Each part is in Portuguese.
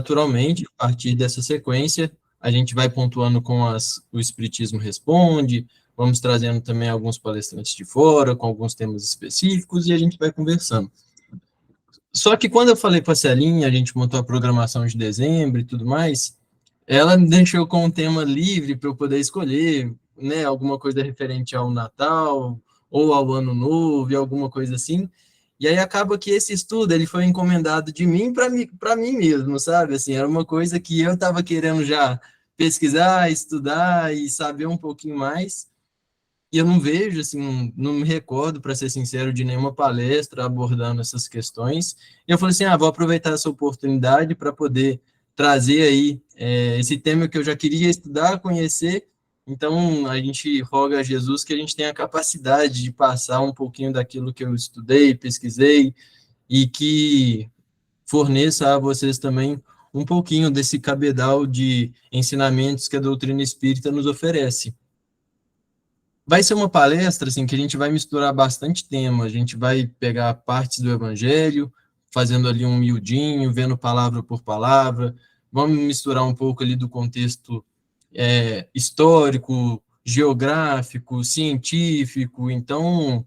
naturalmente, a partir dessa sequência, a gente vai pontuando com o Espiritismo Responde, vamos trazendo também alguns palestrantes de fora, com alguns temas específicos, e a gente vai conversando. Só que quando eu falei com a Celinha, a gente montou a programação de dezembro e tudo mais, ela me deixou com um tema livre para eu poder escolher, né, alguma coisa referente ao Natal, ou ao Ano Novo, e alguma coisa assim. E aí acaba que esse estudo ele foi encomendado de mim para mim mesmo, sabe? Assim, era uma coisa que eu estava querendo já pesquisar, estudar e saber um pouquinho mais. E eu não vejo, assim, não me recordo, para ser sincero, de nenhuma palestra abordando essas questões. E eu falei assim, vou aproveitar essa oportunidade para poder trazer aí esse tema que eu já queria estudar, conhecer. Então, a gente roga a Jesus que a gente tenha a capacidade de passar um pouquinho daquilo que eu estudei, pesquisei, e que forneça a vocês também um pouquinho desse cabedal de ensinamentos que a doutrina espírita nos oferece. Vai ser uma palestra assim, que a gente vai misturar bastante tema, a gente vai pegar partes do Evangelho, fazendo ali um miudinho, vendo palavra por palavra, vamos misturar um pouco ali do contexto histórico, geográfico, científico, então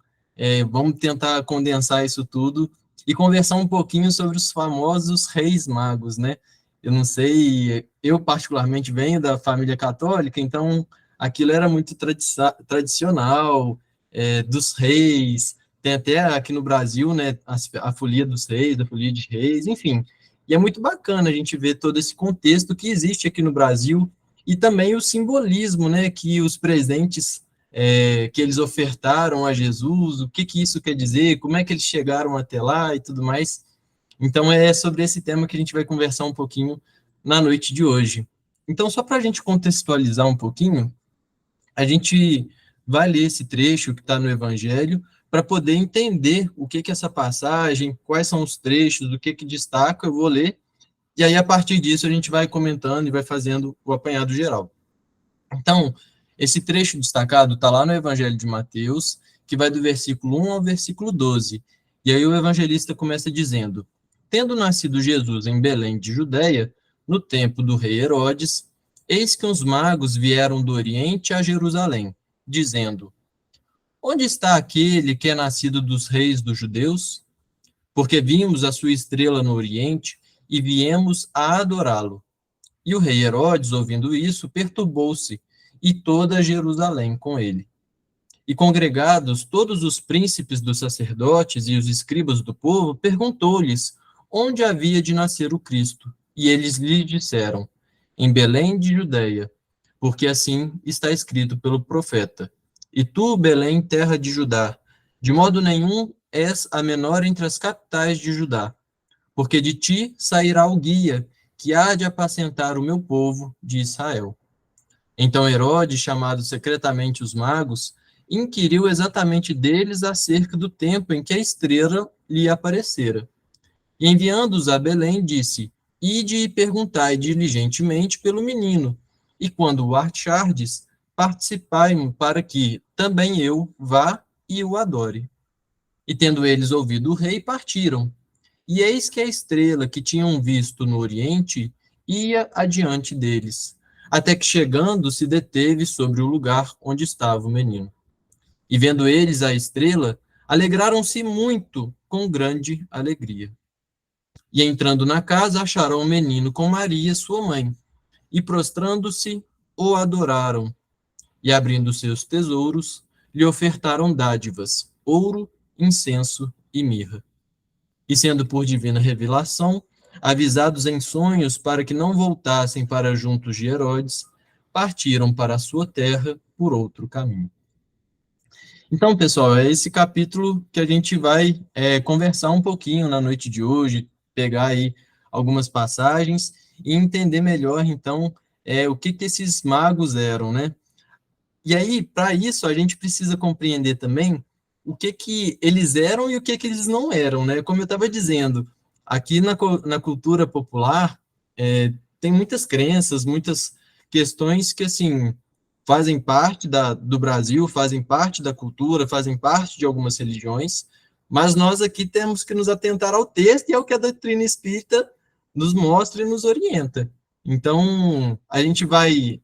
vamos tentar condensar isso tudo e conversar um pouquinho sobre os famosos reis magos, né? Eu não sei, eu particularmente venho da família católica, então aquilo era muito tradicional, dos reis, tem até aqui no Brasil, né, a folia dos reis, a folia de reis, enfim. E é muito bacana a gente ver todo esse contexto que existe aqui no Brasil e também o simbolismo, né, que os presentes que eles ofertaram a Jesus, o que isso quer dizer, como é que eles chegaram até lá e tudo mais. Então, é sobre esse tema que a gente vai conversar um pouquinho na noite de hoje. Então, só para a gente contextualizar um pouquinho, a gente vai ler esse trecho que está no Evangelho para poder entender o que é essa passagem, quais são os trechos, o que destaca, eu vou ler, e aí a partir disso a gente vai comentando e vai fazendo o apanhado geral. Então, esse trecho destacado está lá no Evangelho de Mateus, que vai do versículo 1 ao versículo 12, e aí o evangelista começa dizendo: tendo nascido Jesus em Belém de Judeia, no tempo do rei Herodes, eis que uns magos vieram do Oriente a Jerusalém, dizendo: onde está aquele que é nascido dos reis dos judeus? Porque vimos a sua estrela no Oriente e viemos a adorá-lo. E o rei Herodes, ouvindo isso, perturbou-se, e toda Jerusalém com ele. E congregados todos os príncipes dos sacerdotes e os escribas do povo, perguntou-lhes onde havia de nascer o Cristo. E eles lhe disseram: em Belém de Judeia, porque assim está escrito pelo profeta: e tu, Belém, terra de Judá, de modo nenhum és a menor entre as capitais de Judá, porque de ti sairá o guia, que há de apacentar o meu povo de Israel. Então Herodes, chamado secretamente os magos, inquiriu exatamente deles acerca do tempo em que a estrela lhe aparecera. E enviando-os a Belém, disse: ide e perguntai diligentemente pelo menino, e quando o achardes, participai-me para que também eu vá e o adore. E tendo eles ouvido o rei, partiram. E eis que a estrela que tinham visto no oriente ia adiante deles, até que chegando se deteve sobre o lugar onde estava o menino. E vendo eles a estrela, alegraram-se muito com grande alegria. E entrando na casa, acharam o menino com Maria, sua mãe, e prostrando-se, o adoraram. E abrindo seus tesouros, lhe ofertaram dádivas, ouro, incenso e mirra. E sendo por divina revelação, avisados em sonhos para que não voltassem para juntos de Herodes, partiram para a sua terra por outro caminho. Então, pessoal, é esse capítulo que a gente vai conversar um pouquinho na noite de hoje, pegar aí algumas passagens e entender melhor, então, o que esses magos eram, né? E aí, para isso, a gente precisa compreender também o que eles eram e o que eles não eram, né? Como eu estava dizendo, aqui na cultura popular, tem muitas crenças, muitas questões que, assim, fazem parte do Brasil, fazem parte da cultura, fazem parte de algumas religiões, mas nós aqui temos que nos atentar ao texto e ao que a doutrina espírita nos mostra e nos orienta. Então, a gente vai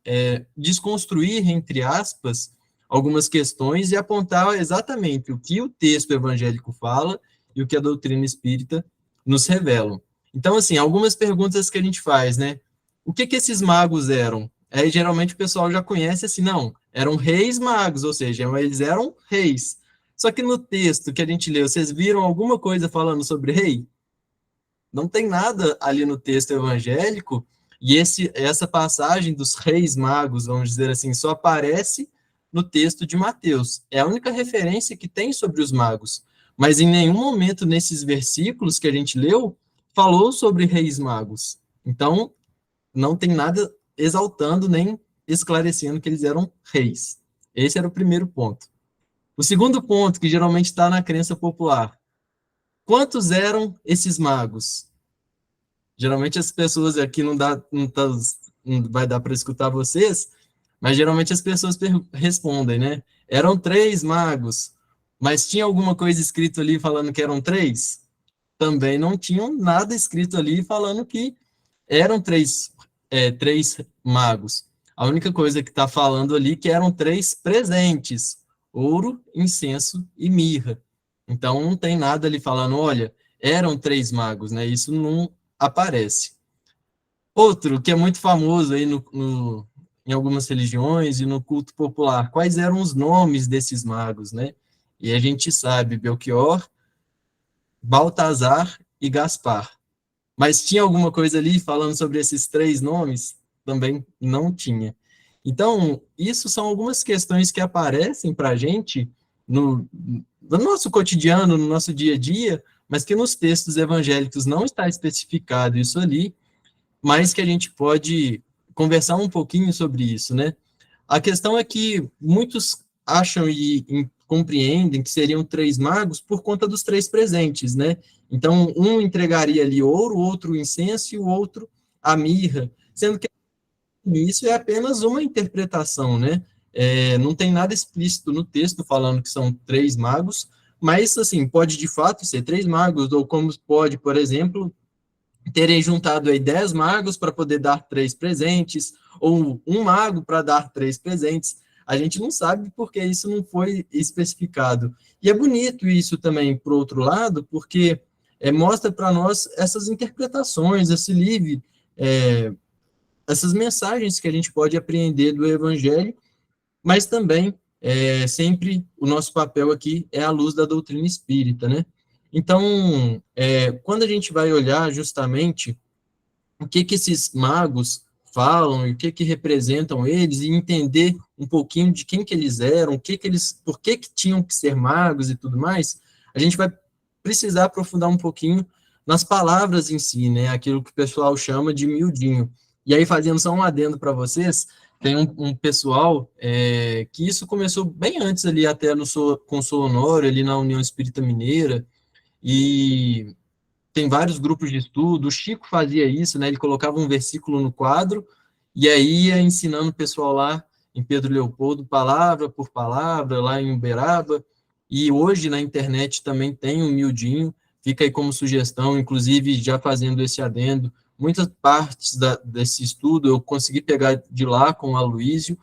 desconstruir, entre aspas, algumas questões e apontar exatamente o que o texto evangélico fala e o que a doutrina espírita nos revela. Então, assim, algumas perguntas que a gente faz, né? O que esses magos eram? Aí, geralmente, o pessoal já conhece assim, não, eram reis magos, ou seja, eles eram reis. Só que no texto que a gente leu, vocês viram alguma coisa falando sobre rei? Não tem nada ali no texto evangélico, e essa passagem dos reis magos, vamos dizer assim, só aparece no texto de Mateus. É a única referência que tem sobre os magos. Mas em nenhum momento nesses versículos que a gente leu, falou sobre reis magos. Então, não tem nada exaltando nem esclarecendo que eles eram reis. Esse era o primeiro ponto. O segundo ponto, que geralmente está na crença popular. Quantos eram esses magos? Geralmente as pessoas aqui não vai dar para escutar vocês, mas geralmente as pessoas respondem, né? Eram três magos, mas tinha alguma coisa escrito ali falando que eram três? Também não tinham nada escrito ali falando que eram três magos. A única coisa que está falando ali é que eram três presentes: ouro, incenso e mirra. Então não tem nada ali falando, olha, eram três magos, né? Isso não aparece. Outro que é muito famoso aí em algumas religiões e no culto popular, quais eram os nomes desses magos, né? E a gente sabe, Belchior, Baltazar e Gaspar. Mas tinha alguma coisa ali falando sobre esses três nomes? Também não tinha. Então, isso são algumas questões que aparecem para a gente no nosso cotidiano, no nosso dia a dia, mas que nos textos evangélicos não está especificado isso ali, mas que a gente pode conversar um pouquinho sobre isso, né? A questão é que muitos acham e compreendem que seriam três magos por conta dos três presentes, né? Então, um entregaria ali ouro, o outro o incenso e o outro a mirra, sendo que isso é apenas uma interpretação, né? Não tem nada explícito no texto falando que são três magos, mas, assim, pode de fato ser três magos, ou como pode, por exemplo, terem juntado aí 10 magos para poder dar três presentes, ou um mago para dar três presentes. A gente não sabe porque isso não foi especificado. E é bonito isso também, por outro lado, porque mostra para nós essas interpretações, esse livre, essas mensagens que a gente pode apreender do Evangelho, mas também sempre o nosso papel aqui é a luz da doutrina espírita, né? Então, quando a gente vai olhar justamente o que esses magos falam e o que representam eles e entender um pouquinho de quem que eles eram, por que tinham que ser magos e tudo mais, a gente vai precisar aprofundar um pouquinho nas palavras em si, né? Aquilo que o pessoal chama de miudinho. E aí, fazendo só um adendo para vocês, tem um pessoal que isso começou bem antes ali, até com o Sonoro, ali na União Espírita Mineira, e tem vários grupos de estudo, o Chico fazia isso, né? Ele colocava um versículo no quadro e aí ia ensinando o pessoal lá em Pedro Leopoldo, palavra por palavra, lá em Uberaba, e hoje na internet também tem um miudinho, fica aí como sugestão, inclusive já fazendo esse adendo, muitas partes desse estudo eu consegui pegar de lá com o Aloísio,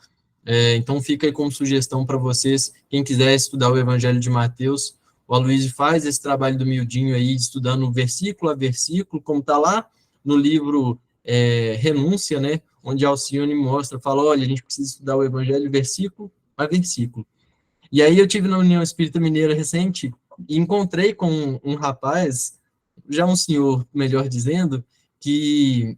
então fica aí como sugestão para vocês, quem quiser estudar o Evangelho de Mateus, o Aloysio faz esse trabalho do miudinho aí, estudando versículo a versículo, como está lá no livro Renúncia, né, onde Alcione mostra, fala, olha, a gente precisa estudar o Evangelho versículo a versículo. E aí eu tive na União Espírita Mineira recente e encontrei com um rapaz, já um senhor, melhor dizendo, que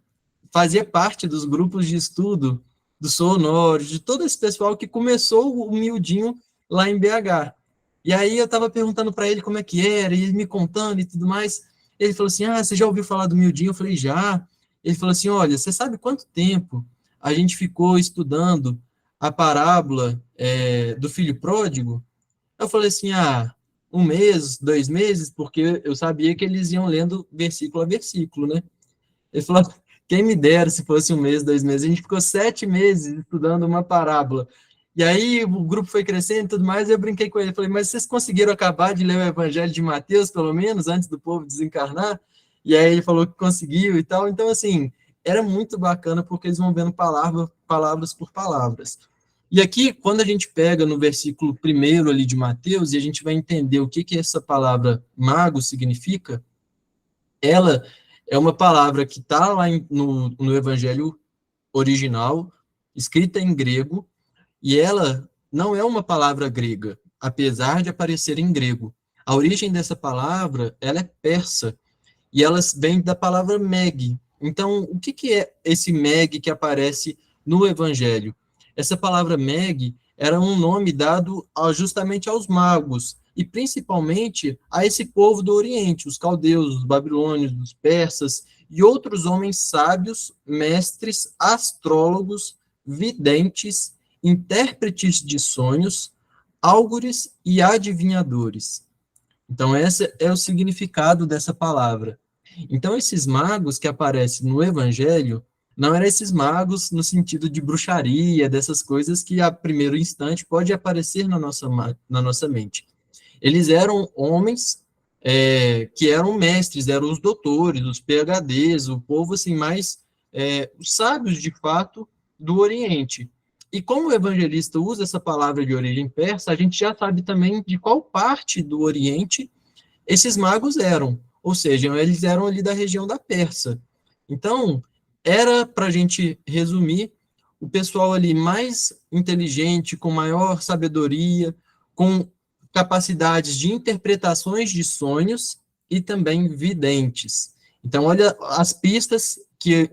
fazia parte dos grupos de estudo do Sonoro, de todo esse pessoal que começou o miudinho lá em BH. E aí eu estava perguntando para ele como é que era, e ele me contando e tudo mais. Ele falou assim, você já ouviu falar do miudinho? Eu falei, já. Ele falou assim, olha, você sabe quanto tempo a gente ficou estudando a parábola do filho pródigo? Eu falei assim, um mês, 2 meses, porque eu sabia que eles iam lendo versículo a versículo, né? Ele falou, quem me dera se fosse 1 mês, 2 meses. A gente ficou 7 meses estudando uma parábola. E aí o grupo foi crescendo e tudo mais, e eu brinquei com ele. Falei, mas vocês conseguiram acabar de ler o Evangelho de Mateus, pelo menos, antes do povo desencarnar? e aí ele falou que conseguiu e tal. Então, assim, era muito bacana porque eles vão vendo palavras por palavras. E aqui, quando a gente pega no versículo primeiro ali de Mateus, e a gente vai entender o que que essa palavra mago significa, ela é uma palavra que está lá no Evangelho original, escrita em grego, e ela não é uma palavra grega, apesar de aparecer em grego. A origem dessa palavra, ela é persa, e elas vêm da palavra meg. Então, o que que é esse meg que aparece no Evangelho? Essa palavra meg era um nome dado justamente aos magos, e principalmente a esse povo do Oriente, os caldeus, os babilônios, os persas, e outros homens sábios, mestres, astrólogos, videntes, intérpretes de sonhos, álgures e adivinhadores. Então, esse é o significado dessa palavra. Então, esses magos que aparecem no Evangelho, não eram esses magos no sentido de bruxaria, dessas coisas que a primeiro instante pode aparecer na nossa mente. Eles eram homens que eram mestres, eram os doutores, os PhDs, o povo assim mais os sábios de fato do Oriente. E como o evangelista usa essa palavra de origem persa, a gente já sabe também de qual parte do Oriente esses magos eram, ou seja, eles eram ali da região da Pérsia. Então, era, para a gente resumir, o pessoal ali mais inteligente, com maior sabedoria, com capacidades de interpretações de sonhos e também videntes. Então, olha as pistas que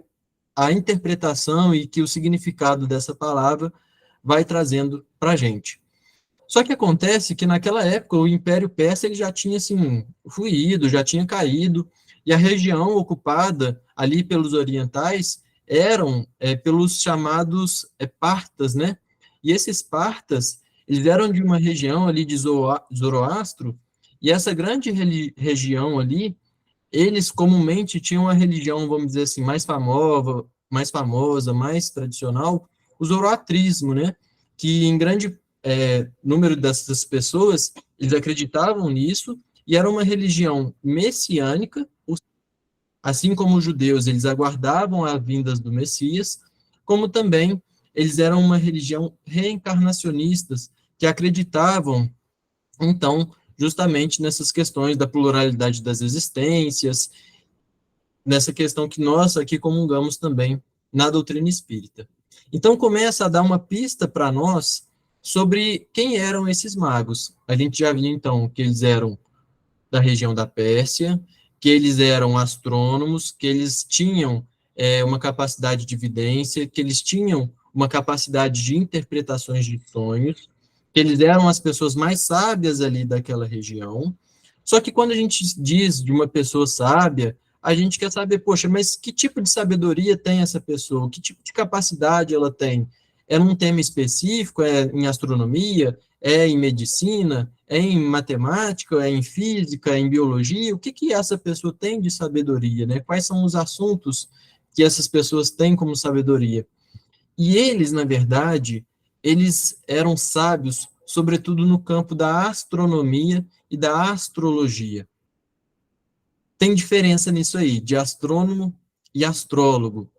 a interpretação e que o significado dessa palavra vai trazendo para a gente. Só que acontece que naquela época o Império Persa ele já tinha assim ruído, já tinha caído, e a região ocupada ali pelos orientais eram pelos chamados partas, né? E esses partas, eles eram de uma região ali de Zoroastro, e essa grande região ali, eles comumente tinham uma religião, vamos dizer assim, mais famosa, mais tradicional, o zoroatrismo, né? Que em grande número dessas pessoas, eles acreditavam nisso, e era uma religião messiânica, assim como os judeus, eles aguardavam a vinda do Messias, como também eles eram uma religião reencarnacionistas, que acreditavam, então, justamente nessas questões da pluralidade das existências, nessa questão que nós aqui comungamos também na doutrina espírita. Então, começa a dar uma pista para nós sobre quem eram esses magos. A gente já viu, então, que eles eram da região da Pérsia, que eles eram astrônomos, que eles tinham uma capacidade de vidência, que eles tinham uma capacidade de interpretações de sonhos, que eles eram as pessoas mais sábias ali daquela região. Só que quando a gente diz de uma pessoa sábia, a gente quer saber, poxa, mas que tipo de sabedoria tem essa pessoa? Que tipo de capacidade ela tem? É num tema específico? É em astronomia? É em medicina? É em matemática? É em física? É em biologia? O que que essa pessoa tem de sabedoria, né? Quais são os assuntos que essas pessoas têm como sabedoria? E eles, na verdade, eles eram sábios, sobretudo no campo da astronomia e da astrologia. Tem diferença nisso aí, de astrônomo e astrólogo.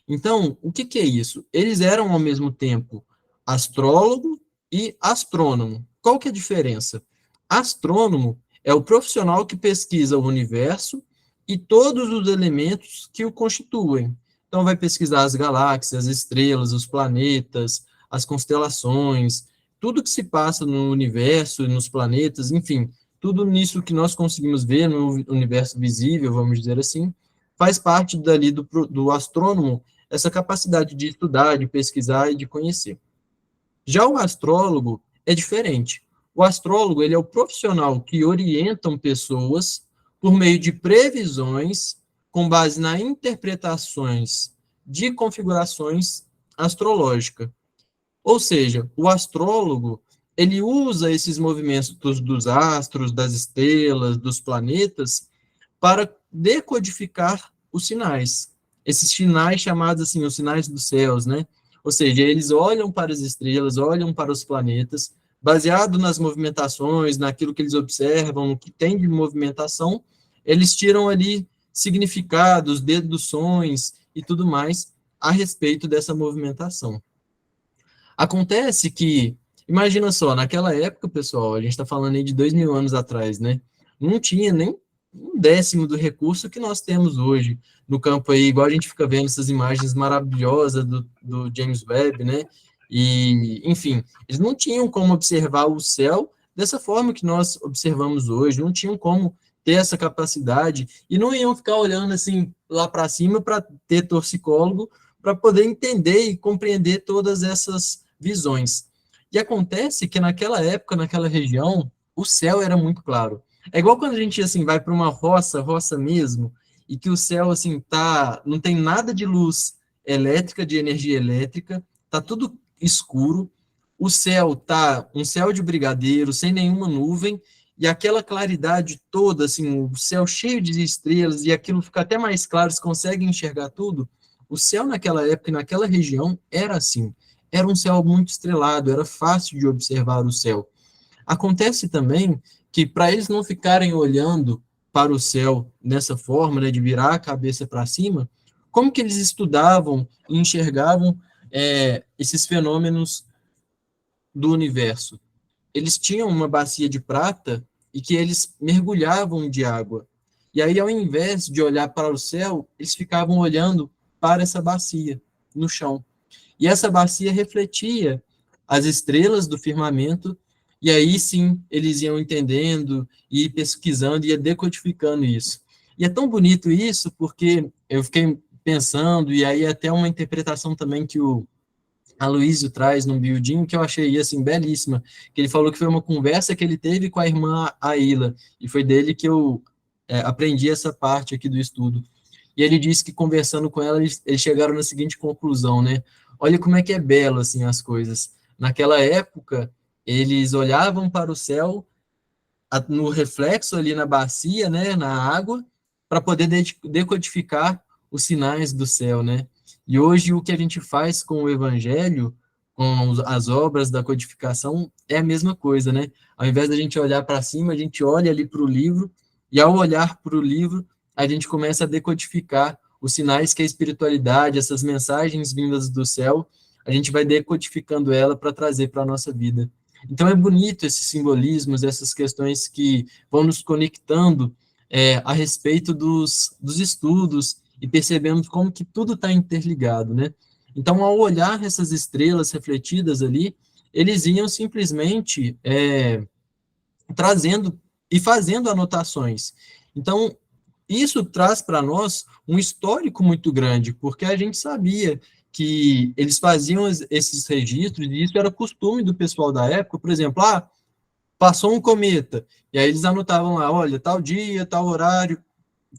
Então, o que que é isso? Eles eram, ao mesmo tempo, astrólogo e astrônomo. Qual que é a diferença? Astrônomo é o profissional que pesquisa o universo e todos os elementos que o constituem. Então, vai pesquisar as galáxias, as estrelas, os planetas, as constelações, tudo que se passa no universo e nos planetas, enfim, tudo nisso que nós conseguimos ver no universo visível, vamos dizer assim, faz parte dali do astrônomo essa capacidade de estudar, de pesquisar e de conhecer. Já o astrólogo é diferente. O astrólogo ele é o profissional que orienta pessoas por meio de previsões com base nas interpretações de configurações astrológicas. Ou seja, o astrólogo ele usa esses movimentos dos astros, das estrelas, dos planetas para decodificar os sinais. Esses sinais chamados assim, os sinais dos céus, né? Ou seja, eles olham para as estrelas, olham para os planetas, baseado nas movimentações, naquilo que eles observam, no que tem de movimentação, eles tiram ali significados, deduções e tudo mais a respeito dessa movimentação. Acontece que, imagina só, naquela época, pessoal, a gente está falando aí de 2.000 anos atrás, né? Não tinha nem um décimo do recurso que nós temos hoje no campo aí, igual a gente fica vendo essas imagens maravilhosas do James Webb, né? E, enfim, eles não tinham como observar o céu dessa forma que nós observamos hoje, não tinham como ter essa capacidade e não iam ficar olhando assim lá para cima para ter torcicólogo para poder entender e compreender todas essas visões. E acontece que naquela época, naquela região, o céu era muito claro. É igual quando a gente assim vai para uma roça mesmo, e que o céu assim não tem nada de luz elétrica, de energia elétrica, tá tudo escuro. O céu tá um céu de brigadeiro, sem nenhuma nuvem, e aquela claridade toda, assim, o céu cheio de estrelas, e aquilo fica até mais claro, você consegue enxergar tudo. O céu naquela época e naquela região era assim. Era um céu muito estrelado, era fácil de observar o céu. Acontece também que para eles não ficarem olhando para o céu nessa forma, né, de virar a cabeça para cima, como que eles estudavam e enxergavam esses fenômenos do universo? Eles tinham uma bacia de prata e que eles mergulhavam de água. E aí, ao invés de olhar para o céu, eles ficavam olhando para essa bacia no chão. E essa bacia refletia as estrelas do firmamento, e aí sim eles iam entendendo e pesquisando, ia decodificando isso. E é tão bonito isso, porque eu fiquei pensando, e aí até uma interpretação também que o Aloysio traz num building, que eu achei assim belíssima, que ele falou que foi uma conversa que ele teve com a irmã Aila, e foi dele que eu aprendi essa parte aqui do estudo. E ele disse que conversando com ela, eles chegaram na seguinte conclusão, né? Olha como é que é belo, assim, as coisas. Naquela época, eles olhavam para o céu, no reflexo ali na bacia, né, na água, para poder decodificar os sinais do céu, né? E hoje o que a gente faz com o evangelho, com as obras da codificação, é a mesma coisa, né? Ao invés da gente olhar para cima, a gente olha ali para o livro, e ao olhar para o livro, a gente começa a decodificar os sinais que a espiritualidade, essas mensagens vindas do céu, a gente vai decodificando ela para trazer para a nossa vida. Então é bonito esses simbolismos, essas questões que vão nos conectando a respeito dos estudos e percebemos como que tudo está interligado, né? Então, ao olhar essas estrelas refletidas ali, eles iam simplesmente trazendo e fazendo anotações. Então, isso traz para nós um histórico muito grande, porque a gente sabia que eles faziam esses registros, e isso era costume do pessoal da época, por exemplo, passou um cometa, e aí eles anotavam lá, olha, tal dia, tal horário,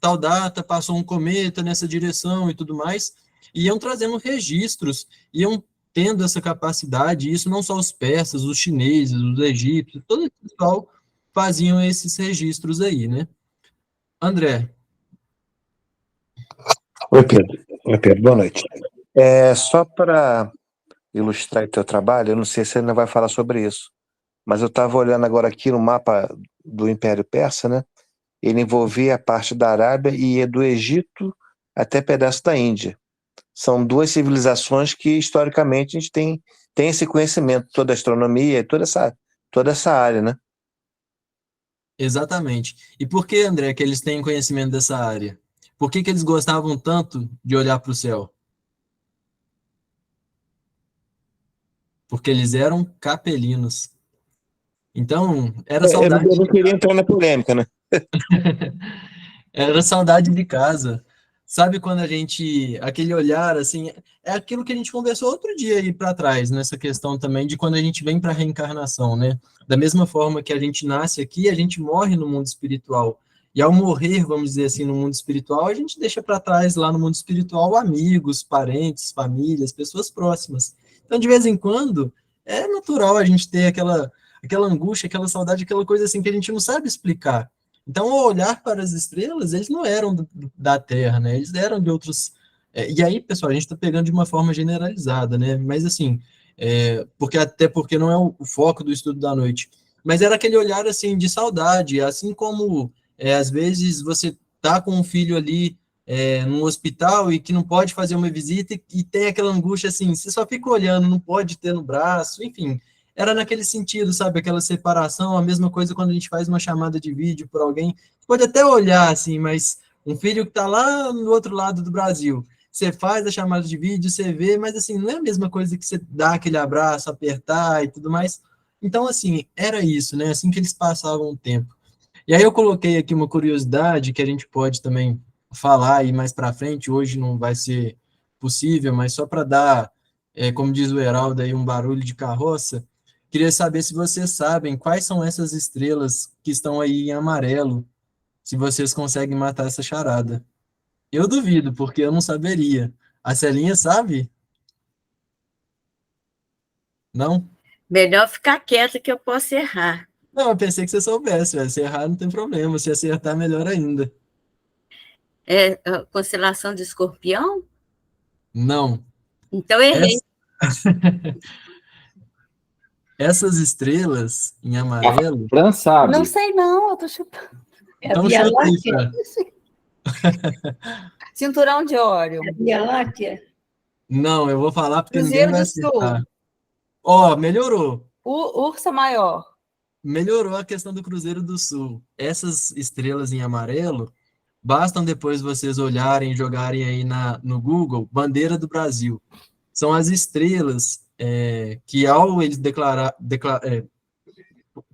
tal data, passou um cometa nessa direção e tudo mais, e iam trazendo registros, iam tendo essa capacidade, e isso não só os persas, os chineses, os egípcios, todo o pessoal faziam esses registros aí, né? André. Oi, Pedro. Oi, Pedro. Boa noite. Só para ilustrar o teu trabalho, eu não sei se você ainda vai falar sobre isso, mas eu estava olhando agora aqui no mapa do Império Persa, né? Ele envolvia a parte da Arábia e ia do Egito até pedaço da Índia. São duas civilizações que, historicamente, a gente tem esse conhecimento, toda a astronomia, toda essa área, né? Exatamente. E por que, André, que eles têm conhecimento dessa área? Por que eles gostavam tanto de olhar para o céu? Porque eles eram capelinos. Então, era Eu não, saudade eu não de queria entrar na polêmica, né? era saudade de casa. Sabe quando a gente, aquele olhar assim, é aquilo que a gente conversou outro dia aí para trás, nessa questão também de quando a gente vem para a reencarnação, né? Da mesma forma que a gente nasce aqui, a gente morre no mundo espiritual. E ao morrer, vamos dizer assim, no mundo espiritual, a gente deixa para trás lá no mundo espiritual amigos, parentes, famílias, pessoas próximas. Então, de vez em quando, é natural a gente ter aquela angústia, aquela saudade, aquela coisa assim que a gente não sabe explicar. Então, ao olhar para as estrelas, eles não eram da Terra, né? Eles eram de outros. E aí, pessoal, a gente está pegando de uma forma generalizada, né? Mas assim, até porque não é o foco do estudo da noite. Mas era aquele olhar assim de saudade, assim como às vezes você tá com um filho ali no hospital e que não pode fazer uma visita e tem aquela angústia assim, você só fica olhando, não pode ter no braço, enfim, era naquele sentido, sabe, aquela separação, a mesma coisa quando a gente faz uma chamada de vídeo por alguém, pode até olhar assim, mas um filho que está lá no outro lado do Brasil, você faz a chamada de vídeo, você vê, mas assim, não é a mesma coisa que você dá aquele abraço, apertar e tudo mais. Então, assim, era isso, né? Assim que eles passavam o tempo. E aí eu coloquei aqui uma curiosidade que a gente pode também falar aí mais para frente, hoje não vai ser possível, mas só para dar, como diz o Heraldo aí, um barulho de carroça, queria saber se vocês sabem quais são essas estrelas que estão aí em amarelo, se vocês conseguem matar essa charada. Eu duvido, porque eu não saberia. A Celinha sabe? Não? Melhor ficar quieta que eu posso errar. Não, eu pensei que você soubesse, velho. Se errar não tem problema, se acertar melhor ainda. É a constelação de Escorpião? Não. Então errei. Essas estrelas em amarelo. Fran sabe. Não sei não, eu tô chutando. Então chuta aí, Fran. Cinturão de Órion. Via Láctea? Não, eu vou falar porque Cruzeiro ninguém vai do Sul. acertar. Ó, melhorou. Ursa Maior. Melhorou a questão do Cruzeiro do Sul. Essas estrelas em amarelo, bastam depois vocês olharem e jogarem aí no Google, Bandeira do Brasil. São as estrelas que, ao eles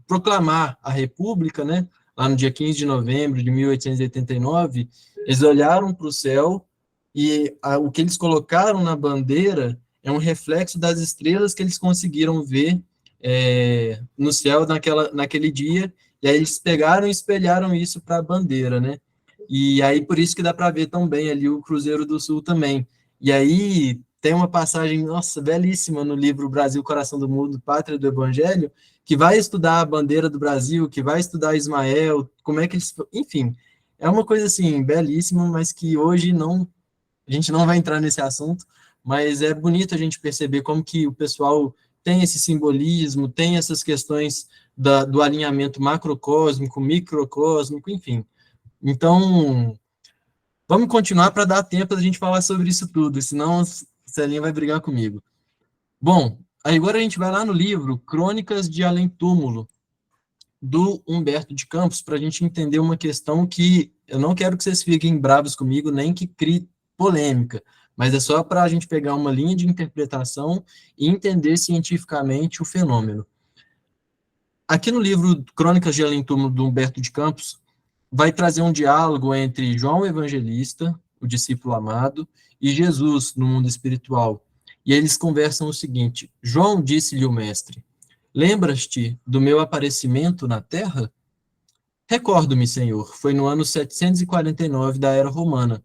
proclamar a República, né, lá no dia 15 de novembro de 1889, eles olharam para o céu e o que eles colocaram na bandeira é um reflexo das estrelas que eles conseguiram ver no céu naquele dia, e aí eles pegaram e espelharam isso para a bandeira, né? E aí por isso que dá para ver tão bem ali o Cruzeiro do Sul também. E aí tem uma passagem, nossa, belíssima no livro Brasil, Coração do Mundo, Pátria do Evangelho, que vai estudar a bandeira do Brasil, que vai estudar Ismael, como é que eles... Enfim, é uma coisa assim, belíssima, mas que hoje a gente não vai entrar nesse assunto, mas é bonito a gente perceber como que o pessoal tem esse simbolismo, tem essas questões do alinhamento macrocósmico, microcósmico, enfim. Então, vamos continuar para dar tempo da gente falar sobre isso tudo, senão a Celinha vai brigar comigo. Bom, agora a gente vai lá no livro Crônicas de Além Túmulo, do Humberto de Campos, para a gente entender uma questão que eu não quero que vocês fiquem bravos comigo, nem que crie polêmica, mas é só para a gente pegar uma linha de interpretação e entender cientificamente o fenômeno. Aqui no livro Crônicas de Além Túmulo, do Humberto de Campos, vai trazer um diálogo entre João Evangelista, o discípulo amado, e Jesus no mundo espiritual. E eles conversam o seguinte: João disse-lhe o mestre: lembras-te do meu aparecimento na terra? Recordo-me, Senhor, foi no ano 749 da era romana,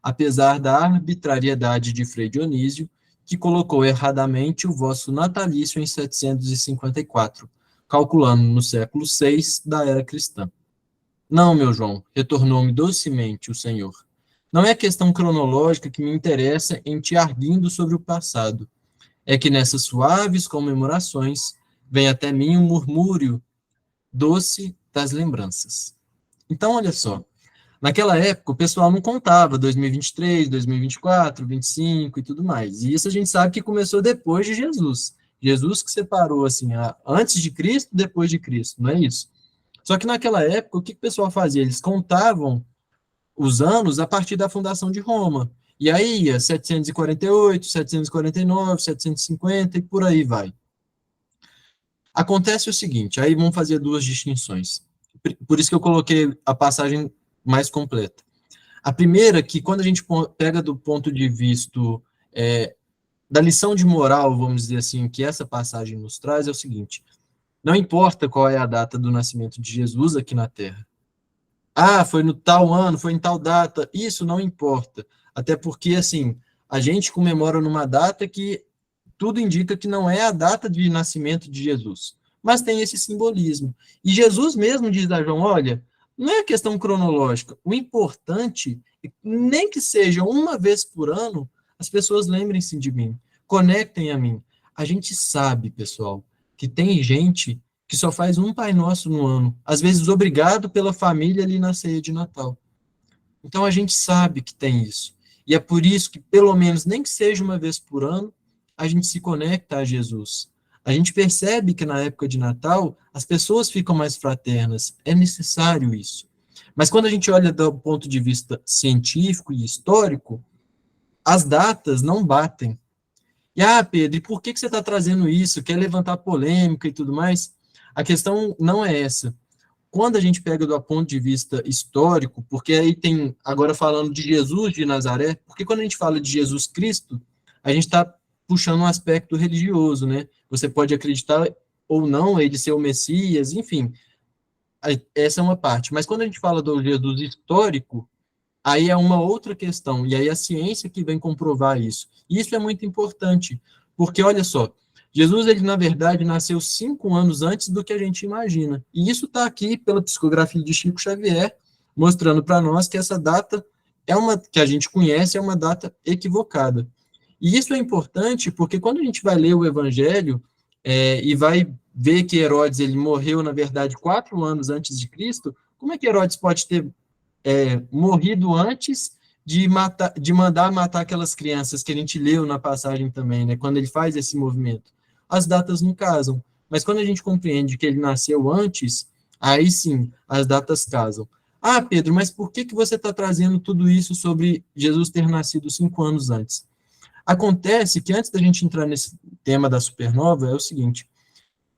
apesar da arbitrariedade de Frei Dionísio, que colocou erradamente o vosso natalício em 754, calculando no século VI da era cristã. Não, meu João, retornou-me docemente o Senhor. Não é a questão cronológica que me interessa em te arguindo sobre o passado. É que nessas suaves comemorações vem até mim um murmúrio doce das lembranças. Então, olha só, naquela época o pessoal não contava 2023, 2024, 25 e tudo mais. E isso a gente sabe que começou depois de Jesus. Jesus que separou, assim, antes de Cristo, depois de Cristo, não é isso? Só que naquela época, o que o pessoal fazia? Eles contavam os anos a partir da fundação de Roma. E aí ia 748, 749, 750 e por aí vai. Acontece o seguinte, aí vamos fazer duas distinções. Por isso que eu coloquei a passagem mais completa. A primeira, que quando a gente pega do ponto de vista da lição de moral, vamos dizer assim, que essa passagem nos traz, é o seguinte: não importa qual é a data do nascimento de Jesus aqui na Terra. Ah, foi no tal ano, foi em tal data. Isso não importa. Até porque, assim, a gente comemora numa data que tudo indica que não é a data de nascimento de Jesus. Mas tem esse simbolismo. E Jesus mesmo diz a João, olha, não é questão cronológica. O importante, nem que seja uma vez por ano, as pessoas lembrem-se de mim, conectem a mim. A gente sabe, pessoal, que tem gente que só faz um Pai Nosso no ano, às vezes obrigado pela família ali na ceia de Natal. Então a gente sabe que tem isso. E é por isso que, pelo menos, nem que seja uma vez por ano, a gente se conecta a Jesus. A gente percebe que na época de Natal as pessoas ficam mais fraternas. É necessário isso. Mas quando a gente olha do ponto de vista científico e histórico, as datas não batem. E, Pedro, e por que você está trazendo isso? Quer levantar polêmica e tudo mais? A questão não é essa. Quando a gente pega do ponto de vista histórico, porque aí tem, agora falando de Jesus de Nazaré, porque quando a gente fala de Jesus Cristo, a gente está puxando um aspecto religioso, né? Você pode acreditar ou não ele ser o Messias, enfim, essa é uma parte. Mas quando a gente fala do Jesus histórico, aí é uma outra questão, e aí a ciência que vem comprovar isso. E isso é muito importante, porque olha só, Jesus, ele na verdade nasceu 5 anos antes do que a gente imagina. E isso está aqui pela psicografia de Chico Xavier, mostrando para nós que essa data é uma que a gente conhece, é uma data equivocada. E isso é importante porque quando a gente vai ler o Evangelho e vai ver que Herodes ele morreu, na verdade, 4 anos antes de Cristo, como é que Herodes pode ter morrido antes de mandar matar aquelas crianças que a gente leu na passagem também, né? Quando ele faz esse movimento. As datas não casam, mas quando a gente compreende que ele nasceu antes, aí sim, as datas casam. Pedro, mas por que você está trazendo tudo isso sobre Jesus ter nascido 5 anos antes? Acontece que antes da gente entrar nesse tema da supernova, é o seguinte,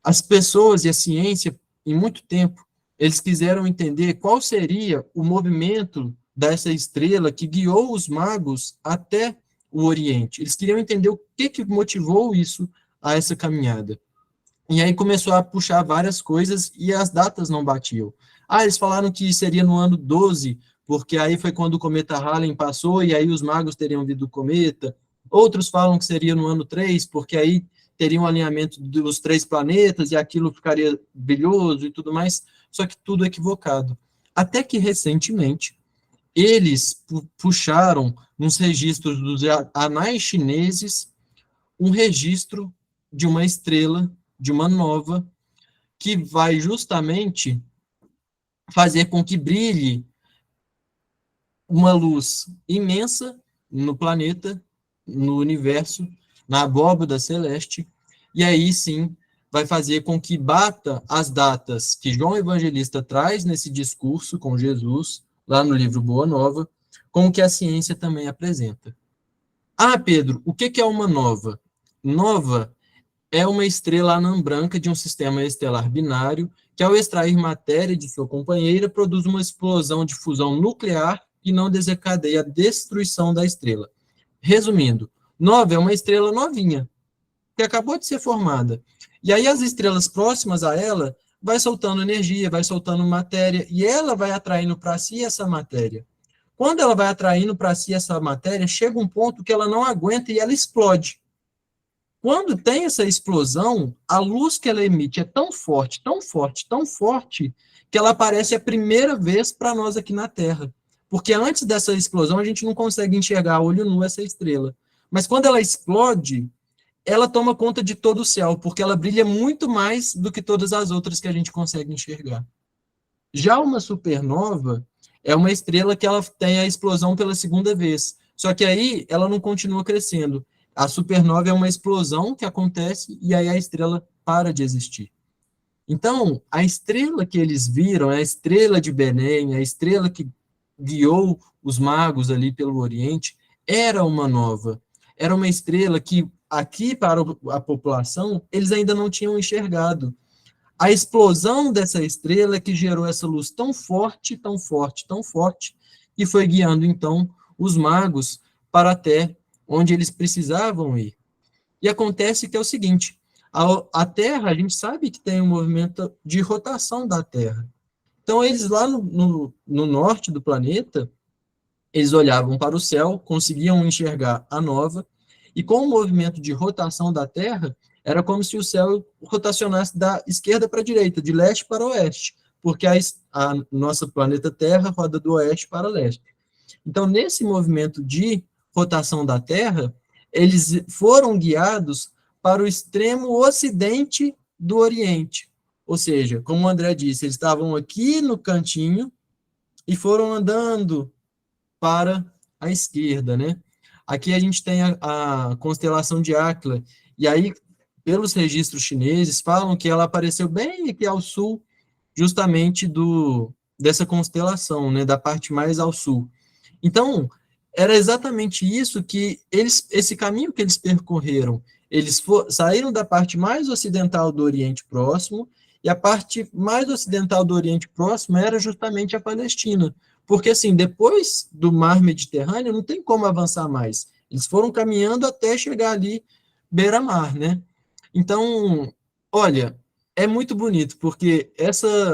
as pessoas e a ciência, em muito tempo, eles quiseram entender qual seria o movimento dessa estrela que guiou os magos até o Oriente. Eles queriam entender o que motivou isso a essa caminhada. E aí começou a puxar várias coisas e as datas não batiam. Eles falaram que seria no ano 12, porque aí foi quando o cometa Halley passou e aí os magos teriam visto o cometa. Outros falam que seria no ano 3, porque aí teria um alinhamento dos 3 planetas e aquilo ficaria brilhoso e tudo mais, só que tudo equivocado. Até que recentemente eles puxaram nos registros dos anais chineses um registro de uma estrela, de uma nova, que vai justamente fazer com que brilhe uma luz imensa no planeta, no universo, na abóbada celeste, e aí sim vai fazer com que bata as datas que João Evangelista traz nesse discurso com Jesus, lá no livro Boa Nova, com o que a ciência também apresenta. Pedro, o que é uma nova? Nova é uma estrela anã branca de um sistema estelar binário que, ao extrair matéria de sua companheira, produz uma explosão de fusão nuclear e não desencadeia a destruição da estrela. Resumindo, nova é uma estrela novinha, que acabou de ser formada. E aí as estrelas próximas a ela vai soltando energia, vai soltando matéria, e ela vai atraindo para si essa matéria. Quando ela vai atraindo para si essa matéria, chega um ponto que ela não aguenta e ela explode. Quando tem essa explosão, a luz que ela emite é tão forte, tão forte, tão forte, que ela aparece a primeira vez para nós aqui na Terra. Porque antes dessa explosão, a gente não consegue enxergar a olho nu essa estrela. Mas quando ela explode, ela toma conta de todo o céu, porque ela brilha muito mais do que todas as outras que a gente consegue enxergar. Já uma supernova é uma estrela que ela tem a explosão pela segunda vez. Só que aí ela não continua crescendo. A supernova é uma explosão que acontece e aí a estrela para de existir. Então, a estrela que eles viram, a estrela de Belém, a estrela que guiou os magos ali pelo Oriente, era uma nova. Era uma estrela que, aqui para a população, eles ainda não tinham enxergado. A explosão dessa estrela que gerou essa luz tão forte, tão forte, tão forte, e foi guiando, então, os magos para até onde eles precisavam ir. E acontece que é o seguinte, a Terra, a gente sabe que tem um movimento de rotação da Terra. Então, eles lá no norte do planeta, eles olhavam para o céu, conseguiam enxergar a nova, e com o movimento de rotação da Terra, era como se o céu rotacionasse da esquerda para a direita, de leste para oeste, porque a nossa planeta Terra roda do oeste para leste. Então, nesse movimento de rotação da Terra, eles foram guiados para o extremo ocidente do Oriente. Ou seja, como o André disse, eles estavam aqui no cantinho e foram andando para a esquerda, né? Aqui a gente tem a constelação de Áquila, e aí, pelos registros chineses, falam que ela apareceu bem aqui ao sul, justamente dessa constelação, né, da parte mais ao sul. Então, era exatamente isso que esse caminho que eles percorreram. Eles saíram da parte mais ocidental do Oriente Próximo, e a parte mais ocidental do Oriente Próximo era justamente a Palestina. Porque, assim, depois do Mar Mediterrâneo, não tem como avançar mais. Eles foram caminhando até chegar ali, beira-mar, né? Então, olha, é muito bonito, porque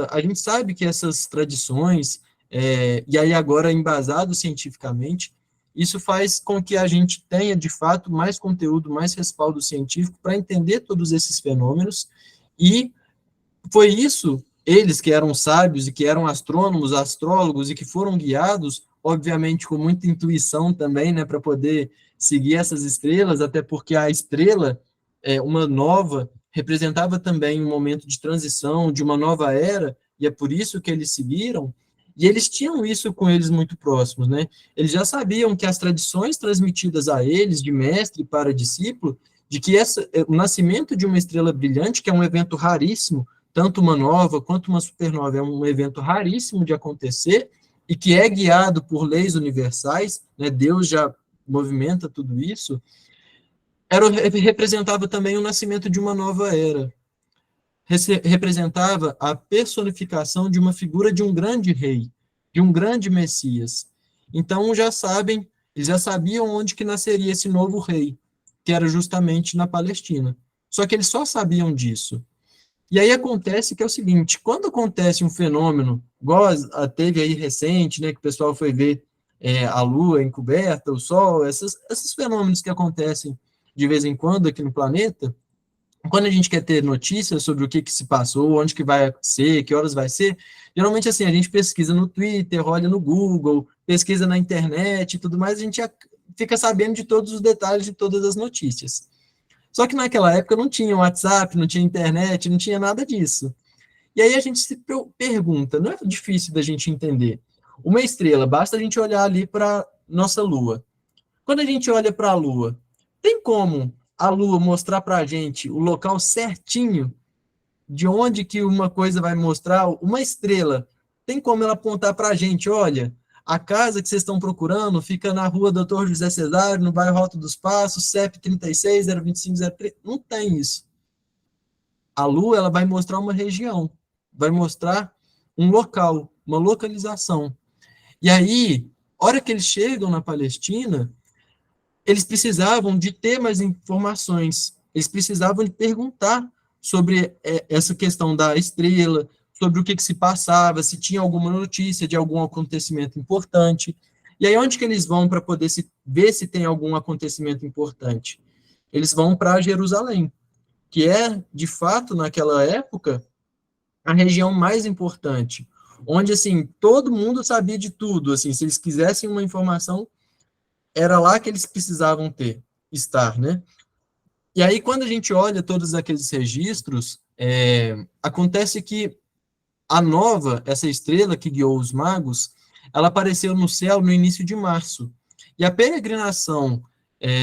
a gente sabe que essas tradições, e aí agora embasado cientificamente, isso faz com que a gente tenha, de fato, mais conteúdo, mais respaldo científico para entender todos esses fenômenos, e foi isso, eles que eram sábios e que eram astrônomos, astrólogos e que foram guiados, obviamente com muita intuição também, né, para poder seguir essas estrelas, até porque a estrela, uma nova, representava também um momento de transição, de uma nova era, e é por isso que eles seguiram, e eles tinham isso com eles muito próximos, né? Eles já sabiam que as tradições transmitidas a eles, de mestre para discípulo, de que o nascimento de uma estrela brilhante, que é um evento raríssimo, tanto uma nova quanto uma supernova, é um evento raríssimo de acontecer, e que é guiado por leis universais, né? Deus já movimenta tudo isso, representava também o nascimento de uma nova era. Representava a personificação de uma figura de um grande rei, de um grande Messias. Então eles já sabiam onde que nasceria esse novo rei, que era justamente na Palestina. Só que eles só sabiam disso. E aí acontece que é o seguinte, quando acontece um fenômeno, igual teve aí recente, né, que o pessoal foi ver a Lua encoberta, o Sol, esses fenômenos que acontecem de vez em quando aqui no planeta, quando a gente quer ter notícias sobre o que se passou, onde que vai ser, que horas vai ser, geralmente assim, a gente pesquisa no Twitter, olha no Google, pesquisa na internet e tudo mais, a gente fica sabendo de todos os detalhes de todas as notícias. Só que naquela época não tinha WhatsApp, não tinha internet, não tinha nada disso. E aí a gente se pergunta, não é difícil da gente entender. Uma estrela, basta a gente olhar ali para nossa Lua. Quando a gente olha para a Lua, tem como a Lua mostrar para a gente o local certinho de onde que uma coisa vai mostrar? Uma estrela, tem como ela apontar para a gente, olha, a casa que vocês estão procurando fica na rua Dr. José Cesário, no bairro Alto dos Passos, CEP 36, 02503. Não tem isso. A Lua, ela vai mostrar uma região, vai mostrar um local, uma localização. E aí, hora que eles chegam na Palestina, eles precisavam de ter mais informações, eles precisavam de perguntar sobre essa questão da estrela, sobre o que se passava, se tinha alguma notícia de algum acontecimento importante. E aí, onde que eles vão para poder ver se tem algum acontecimento importante? Eles vão para Jerusalém, que é, de fato, naquela época, a região mais importante, onde, assim, todo mundo sabia de tudo, assim, se eles quisessem uma informação, era lá que eles precisavam estar, né? E aí, quando a gente olha todos aqueles registros, acontece que essa estrela que guiou os magos, ela apareceu no céu no início de março. E a peregrinação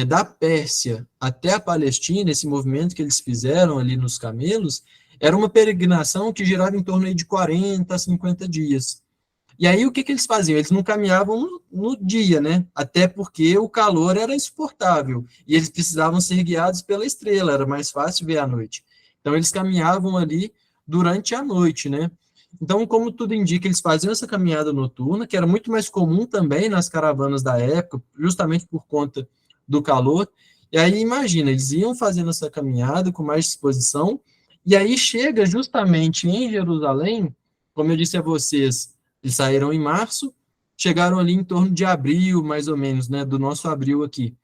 da Pérsia até a Palestina, esse movimento que eles fizeram ali nos camelos, era uma peregrinação que girava em torno aí de 40 a 50 dias. E aí, o que eles faziam? Eles não caminhavam no dia, né? Até porque o calor era insuportável. E eles precisavam ser guiados pela estrela, era mais fácil ver à noite. Então, eles caminhavam ali durante a noite, né? Então, como tudo indica, eles faziam essa caminhada noturna, que era muito mais comum também nas caravanas da época, justamente por conta do calor. E aí, imagina, eles iam fazendo essa caminhada com mais disposição, e aí chega justamente em Jerusalém, como eu disse a vocês, eles saíram em março, chegaram ali em torno de abril, mais ou menos, né, do nosso abril aqui.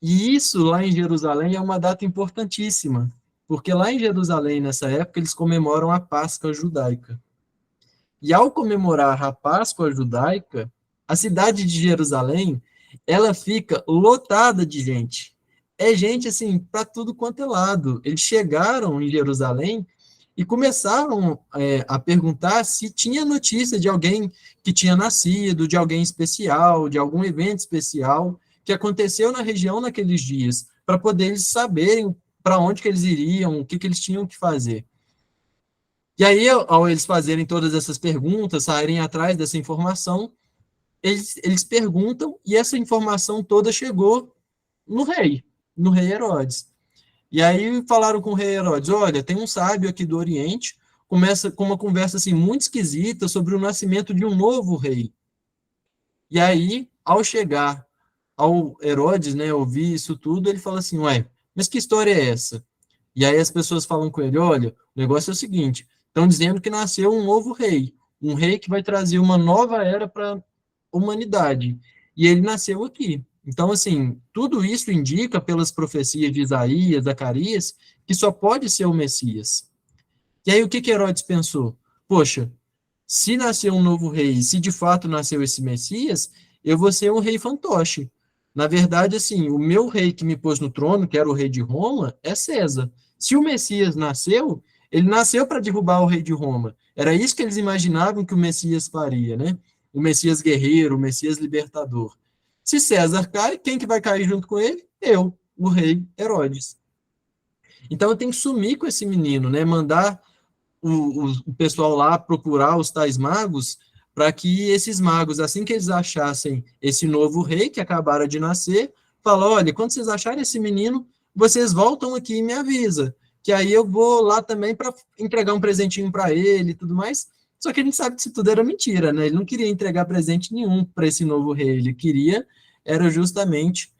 E isso, lá em Jerusalém, é uma data importantíssima, porque lá em Jerusalém, nessa época, eles comemoram a Páscoa judaica. E ao comemorar a Páscoa judaica, a cidade de Jerusalém, ela fica lotada de gente. É gente, assim, para tudo quanto é lado. Eles chegaram em Jerusalém e começaram a perguntar se tinha notícia de alguém que tinha nascido, de alguém especial, de algum evento especial que aconteceu na região naqueles dias, para poder eles saberem para onde que eles iriam, o que que eles tinham que fazer. E aí, ao eles fazerem todas essas perguntas, saírem atrás dessa informação, eles perguntam, e essa informação toda chegou no rei Herodes. E aí falaram com o rei Herodes, olha, tem um sábio aqui do Oriente, começa com uma conversa assim muito esquisita sobre o nascimento de um novo rei. E aí, ao chegar ao Herodes, né, ouvir isso tudo, ele fala assim, ué, mas que história é essa? E aí as pessoas falam com ele, olha, o negócio é o seguinte, estão dizendo que nasceu um novo rei, um rei que vai trazer uma nova era para a humanidade. E ele nasceu aqui. Então, assim, tudo isso indica, pelas profecias de Isaías, Zacarias, que só pode ser o Messias. E aí o que Herodes pensou? Poxa, se nasceu um novo rei, se de fato nasceu esse Messias, eu vou ser um rei fantoche. Na verdade, assim, o meu rei que me pôs no trono, que era o rei de Roma, é César. Se o Messias nasceu, ele nasceu para derrubar o rei de Roma. Era isso que eles imaginavam que o Messias faria, né? O Messias guerreiro, o Messias libertador. Se César cai, quem que vai cair junto com ele? Eu, o rei Herodes. Então eu tenho que sumir com esse menino, né? Mandar o pessoal lá procurar os tais magos, para que esses magos, assim que eles achassem esse novo rei que acabara de nascer, falam, olha, quando vocês acharem esse menino, vocês voltam aqui e me avisa, que aí eu vou lá também para entregar um presentinho para ele e tudo mais. Só que a gente sabe que isso tudo era mentira, né? Ele não queria entregar presente nenhum para esse novo rei, ele queria era justamente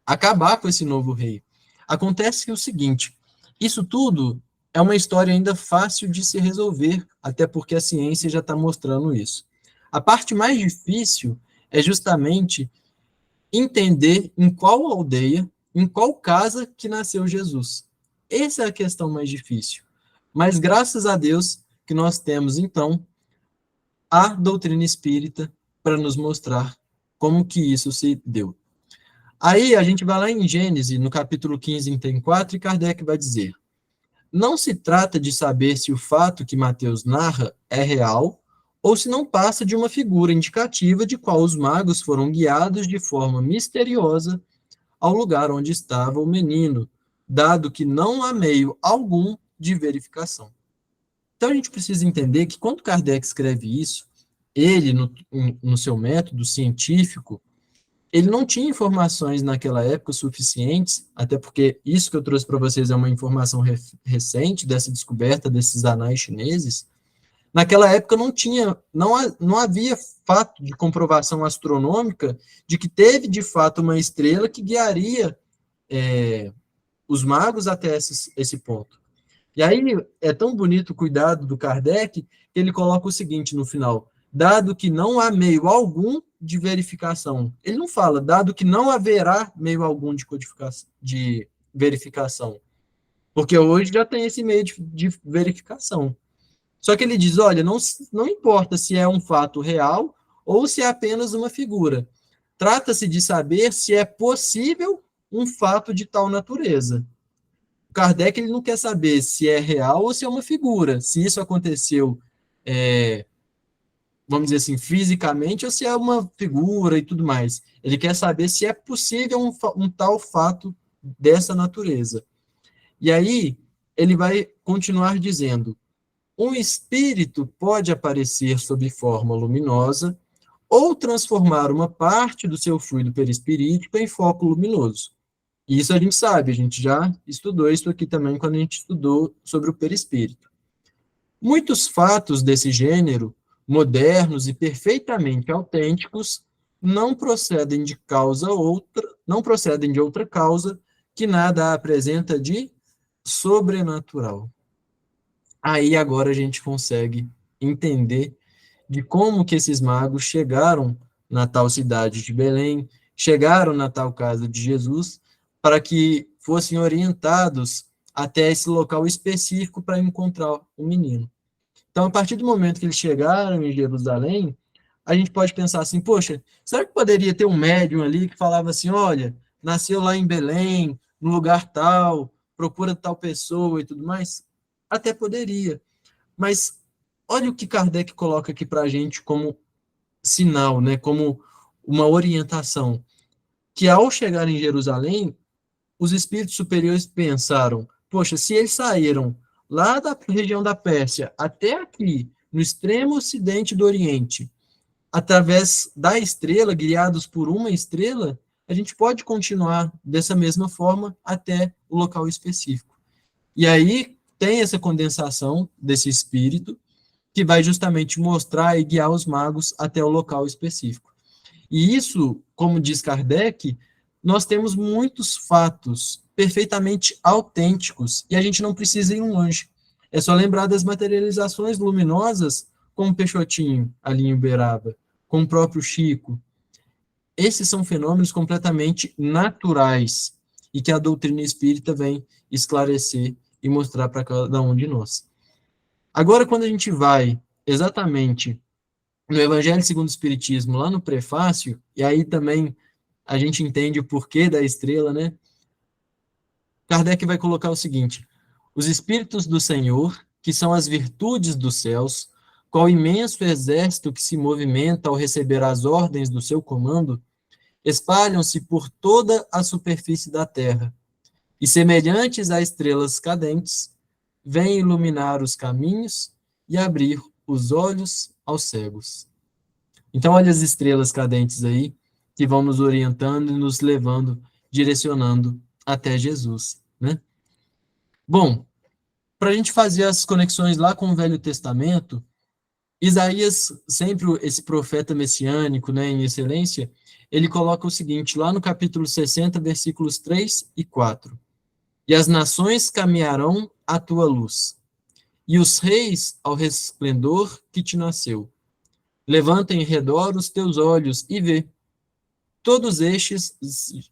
acabar com esse novo rei. Acontece que é o seguinte, isso tudo é uma história ainda fácil de se resolver, até porque a ciência já está mostrando isso. A parte mais difícil é justamente entender em qual aldeia, em qual casa que nasceu Jesus. Essa é a questão mais difícil. Mas graças a Deus que nós temos, então, a doutrina espírita para nos mostrar como que isso se deu. Aí a gente vai lá em Gênesis, no capítulo 15, item 4, e Kardec vai dizer: não se trata de saber se o fato que Mateus narra é real ou se não passa de uma figura indicativa de qual os magos foram guiados de forma misteriosa ao lugar onde estava o menino, dado que não há meio algum de verificação. Então a gente precisa entender que quando Kardec escreve isso, ele, no seu método científico, ele não tinha informações naquela época suficientes, até porque isso que eu trouxe para vocês é uma informação recente dessa descoberta desses anais chineses. Naquela época não havia fato de comprovação astronômica de que teve de fato uma estrela que guiaria os magos até esse ponto. E aí é tão bonito o cuidado do Kardec que ele coloca o seguinte no final: dado que não há meio algum de verificação. Ele não fala, dado que não haverá meio algum de verificação. Porque hoje já tem esse meio de verificação. Só que ele diz, olha, não importa se é um fato real ou se é apenas uma figura. Trata-se de saber se é possível um fato de tal natureza. O Kardec ele não quer saber se é real ou se é uma figura, se isso aconteceu vamos dizer assim, fisicamente, ou se é uma figura e tudo mais. Ele quer saber se é possível um tal fato dessa natureza. E aí, ele vai continuar dizendo, um espírito pode aparecer sob forma luminosa ou transformar uma parte do seu fluido perispirítico em foco luminoso. E isso a gente sabe, a gente já estudou isso aqui também quando a gente estudou sobre o perispírito. Muitos fatos desse gênero modernos e perfeitamente autênticos, não procedem de outra causa que nada apresenta de sobrenatural. Aí agora a gente consegue entender de como que esses magos chegaram na tal cidade de Belém, chegaram na tal casa de Jesus, para que fossem orientados até esse local específico para encontrar o menino. Então, a partir do momento que eles chegaram em Jerusalém, a gente pode pensar assim, poxa, será que poderia ter um médium ali que falava assim, olha, nasceu lá em Belém, no lugar tal, procura tal pessoa e tudo mais? Até poderia. Mas olha o que Kardec coloca aqui para a gente como sinal, né, como uma orientação, que ao chegar em Jerusalém, os espíritos superiores pensaram, poxa, se eles saíram lá da região da Pérsia até aqui, no extremo ocidente do Oriente, através da estrela, guiados por uma estrela, a gente pode continuar dessa mesma forma até o local específico. E aí tem essa condensação desse espírito, que vai justamente mostrar e guiar os magos até o local específico. E isso, como diz Kardec, nós temos muitos fatos perfeitamente autênticos, e a gente não precisa ir longe. É só lembrar das materializações luminosas, como o Peixotinho, ali em Uberaba, com o próprio Chico. Esses são fenômenos completamente naturais, e que a doutrina espírita vem esclarecer e mostrar para cada um de nós. Agora, quando a gente vai exatamente no Evangelho segundo o Espiritismo, lá no prefácio, e aí também a gente entende o porquê da estrela, né? Kardec vai colocar o seguinte: os espíritos do Senhor, que são as virtudes dos céus, qual imenso exército que se movimenta ao receber as ordens do seu comando, espalham-se por toda a superfície da terra, e semelhantes a estrelas cadentes, vêm iluminar os caminhos e abrir os olhos aos cegos. Então, olha as estrelas cadentes aí, que vão nos orientando e nos levando, direcionando até Jesus, né? Bom, para a gente fazer as conexões lá com o Velho Testamento, Isaías, sempre esse profeta messiânico, né, em excelência, ele coloca o seguinte, lá no capítulo 60, versículos 3 e 4. E as nações caminharão à tua luz, e os reis ao resplendor que te nasceu. Levanta em redor os teus olhos e vê. Todos estes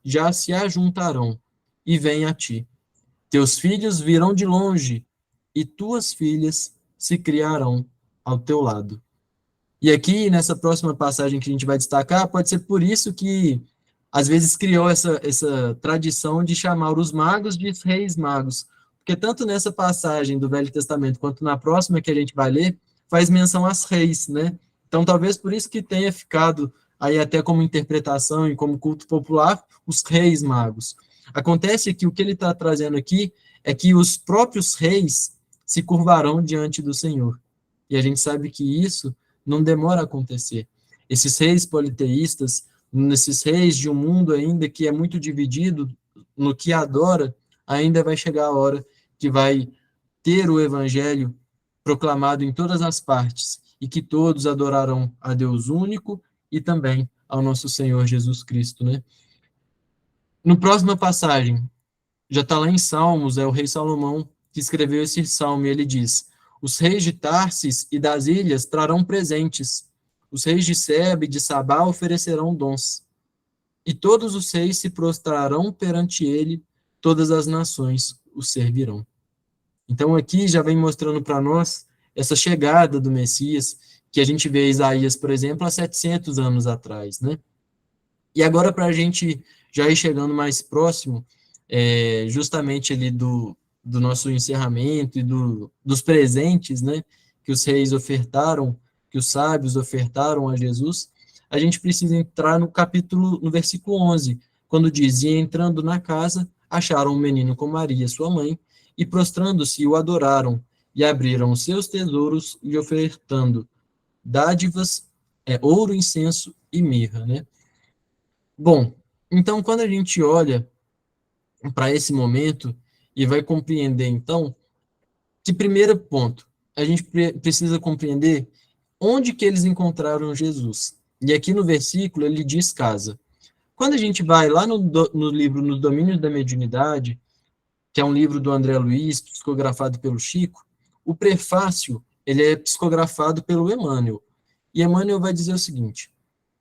já se ajuntarão e vêm a ti. Teus filhos virão de longe, e tuas filhas se criarão ao teu lado. E aqui, nessa próxima passagem que a gente vai destacar, pode ser por isso que, às vezes, criou essa tradição de chamar os magos de reis magos. Porque tanto nessa passagem do Velho Testamento, quanto na próxima que a gente vai ler, faz menção às reis, né? Então, talvez por isso que tenha ficado aí até como interpretação e como culto popular, os reis magos. Acontece que o que ele está trazendo aqui é que os próprios reis se curvarão diante do Senhor. E a gente sabe que isso não demora a acontecer. Esses reis politeístas, esses reis de um mundo ainda que é muito dividido no que adora, ainda vai chegar a hora que vai ter o evangelho proclamado em todas as partes, e que todos adorarão a Deus único e também ao nosso Senhor Jesus Cristo, né? No próxima passagem, já está lá em Salmos, é o rei Salomão que escreveu esse salmo, e ele diz: os reis de Tarsis e das ilhas trarão presentes, os reis de Seba e de Sabá oferecerão dons, e todos os reis se prostrarão perante ele, todas as nações o servirão. Então aqui já vem mostrando para nós essa chegada do Messias, que a gente vê Isaías, por exemplo, há 700 anos atrás, né? E agora, para a gente já ir chegando mais próximo, justamente ali do nosso encerramento e dos presentes, né, que os reis ofertaram, que os sábios ofertaram a Jesus, a gente precisa entrar no versículo 11, quando diz: e entrando na casa, acharam um menino com Maria, sua mãe, e prostrando-se o adoraram, e abriram os seus tesouros, lhe ofertando dádivas, ouro, incenso e mirra, né? Bom, então quando a gente olha para esse momento e vai compreender, então, que primeiro ponto, a gente precisa compreender onde que eles encontraram Jesus. E aqui no versículo ele diz casa. Quando a gente vai lá no livro Nos Domínios da Mediunidade, que é um livro do André Luiz, psicografado pelo Chico, o prefácio, ele é psicografado pelo Emmanuel. E Emmanuel vai dizer o seguinte: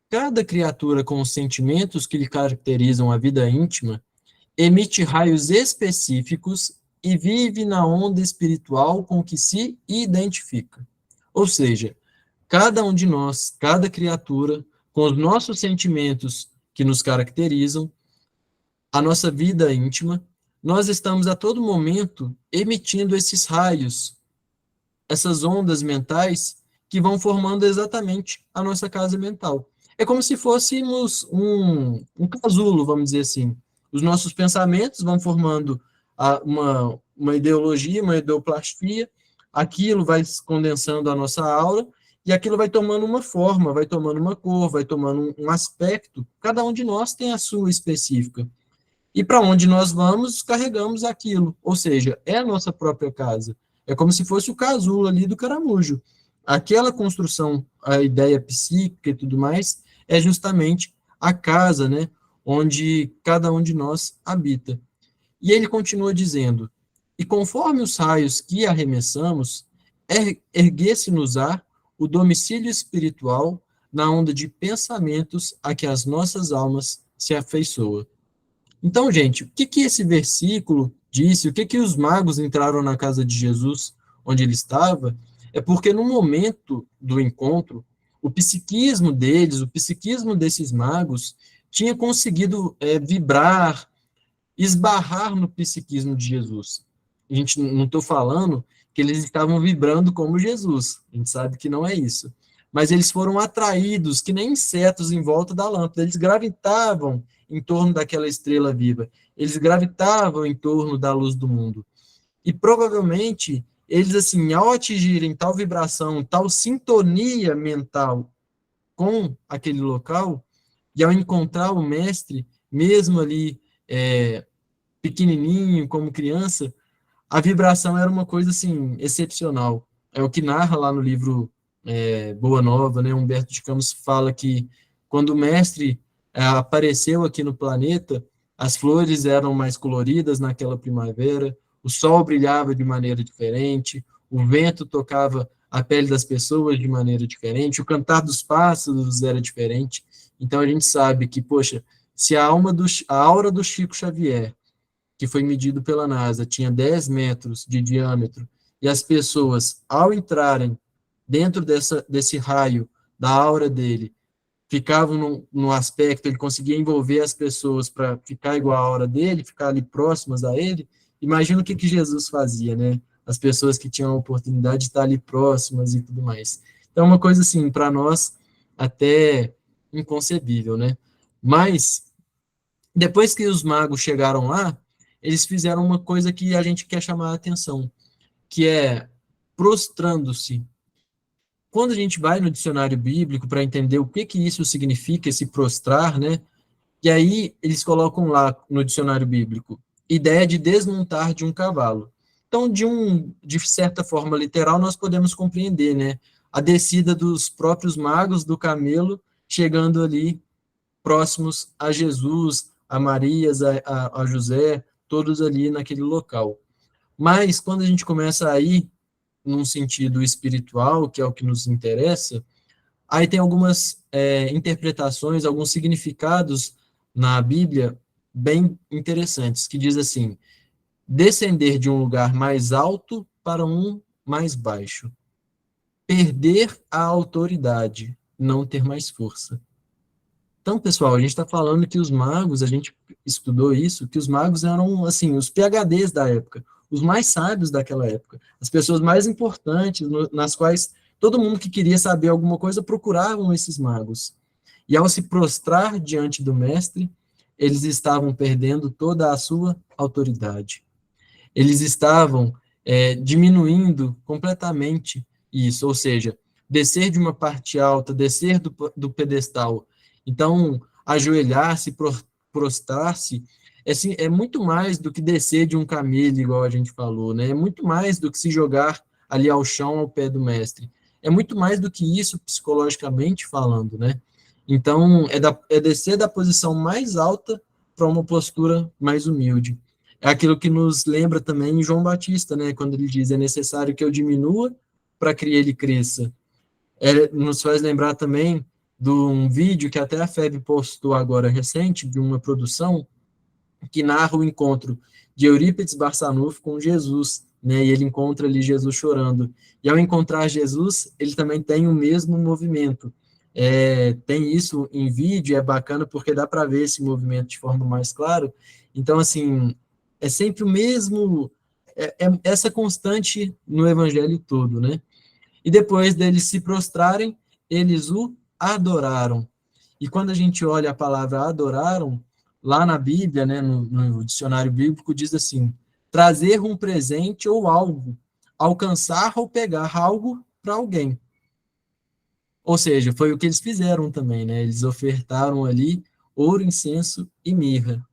cada criatura com os sentimentos que lhe caracterizam a vida íntima emite raios específicos e vive na onda espiritual com que se identifica. Ou seja, cada um de nós, cada criatura, com os nossos sentimentos que nos caracterizam, a nossa vida íntima, nós estamos a todo momento emitindo esses raios, essas ondas mentais que vão formando exatamente a nossa casa mental. É como se fôssemos um casulo, vamos dizer assim. Os nossos pensamentos vão formando uma ideologia, uma ideoplastia, aquilo vai condensando a nossa aura, e aquilo vai tomando uma forma, vai tomando uma cor, vai tomando um aspecto. Cada um de nós tem a sua específica. E para onde nós vamos, carregamos aquilo. Ou seja, é a nossa própria casa. É como se fosse o casulo ali do caramujo. Aquela construção, a ideia psíquica e tudo mais, é justamente a casa, né, onde cada um de nós habita. E ele continua dizendo: e conforme os raios que arremessamos, erguesse-nos-á o domicílio espiritual na onda de pensamentos a que as nossas almas se afeiçoam. Então, gente, o que esse versículo disse, o que os magos entraram na casa de Jesus, onde ele estava, é porque no momento do encontro, o psiquismo deles, o psiquismo desses magos, tinha conseguido vibrar, esbarrar no psiquismo de Jesus. A gente não estou falando que eles estavam vibrando como Jesus, a gente sabe que não é isso. Mas eles foram atraídos, que nem insetos em volta da lâmpada, eles gravitavam em torno daquela estrela viva, eles gravitavam em torno da luz do mundo. E provavelmente, eles, assim, ao atingirem tal vibração, tal sintonia mental com aquele local, e ao encontrar o mestre, mesmo ali pequenininho, como criança, a vibração era uma coisa, assim, excepcional. É o que narra lá no livro Boa Nova, né? Humberto de Campos fala que quando o mestre apareceu aqui no planeta, as flores eram mais coloridas naquela primavera, o sol brilhava de maneira diferente, o vento tocava a pele das pessoas de maneira diferente, o cantar dos pássaros era diferente. Então a gente sabe que, poxa, se a aura do Chico Xavier, que foi medido pela NASA, tinha 10 metros de diâmetro, e as pessoas, ao entrarem dentro desse raio da aura dele, ficavam no aspecto, ele conseguia envolver as pessoas para ficar igual a aura dele, ficar ali próximas a ele. Imagina o que Jesus fazia, né? As pessoas que tinham a oportunidade de estar ali próximas e tudo mais. Então, é uma coisa assim, para nós, até inconcebível, né? Mas, depois que os magos chegaram lá, eles fizeram uma coisa que a gente quer chamar a atenção, que é prostrando-se. Quando a gente vai no dicionário bíblico para entender o que isso significa, esse prostrar, né? E aí eles colocam lá no dicionário bíblico, ideia de desmontar de um cavalo. Então, de certa forma literal, nós podemos compreender, né? A descida dos próprios magos do camelo, chegando ali próximos a Jesus, a Marias, a José, todos ali naquele local. Mas, quando a gente começa a ir num sentido espiritual, que é o que nos interessa, aí tem algumas interpretações, alguns significados na Bíblia bem interessantes, que diz assim: descender de um lugar mais alto para um mais baixo, perder a autoridade, não ter mais força. Então, pessoal, a gente está falando que os magos, a gente estudou isso, que os magos eram, assim, os PhDs da época, os mais sábios daquela época, as pessoas mais importantes, nas quais todo mundo que queria saber alguma coisa procuravam esses magos. E ao se prostrar diante do mestre, eles estavam perdendo toda a sua autoridade. Eles estavam diminuindo completamente isso, ou seja, descer de uma parte alta, descer do pedestal. Então, ajoelhar-se, prostrar-se, é muito mais do que descer de um camelo, igual a gente falou, né? É muito mais do que se jogar ali ao chão, ao pé do mestre. É muito mais do que isso, psicologicamente falando, né? Então, é descer da posição mais alta para uma postura mais humilde. É aquilo que nos lembra também João Batista, né? Quando ele diz, é necessário que eu diminua para que ele cresça. Nos faz lembrar também de um vídeo que até a FEB postou agora recente, de uma produção, que narra o encontro de Eurípides Barçanufo com Jesus, né? E ele encontra ali Jesus chorando. E ao encontrar Jesus, ele também tem o mesmo movimento. Tem isso em vídeo, é bacana porque dá para ver esse movimento de forma mais clara. Então, assim, É sempre o mesmo, essa constante no evangelho todo, né? E depois deles se prostrarem, eles o adoraram. E quando a gente olha a palavra adoraram, lá na Bíblia, né, no dicionário bíblico, diz assim: trazer um presente ou algo, alcançar ou pegar algo para alguém. Ou seja, foi o que eles fizeram também, né? Eles ofertaram ali ouro, incenso e mirra.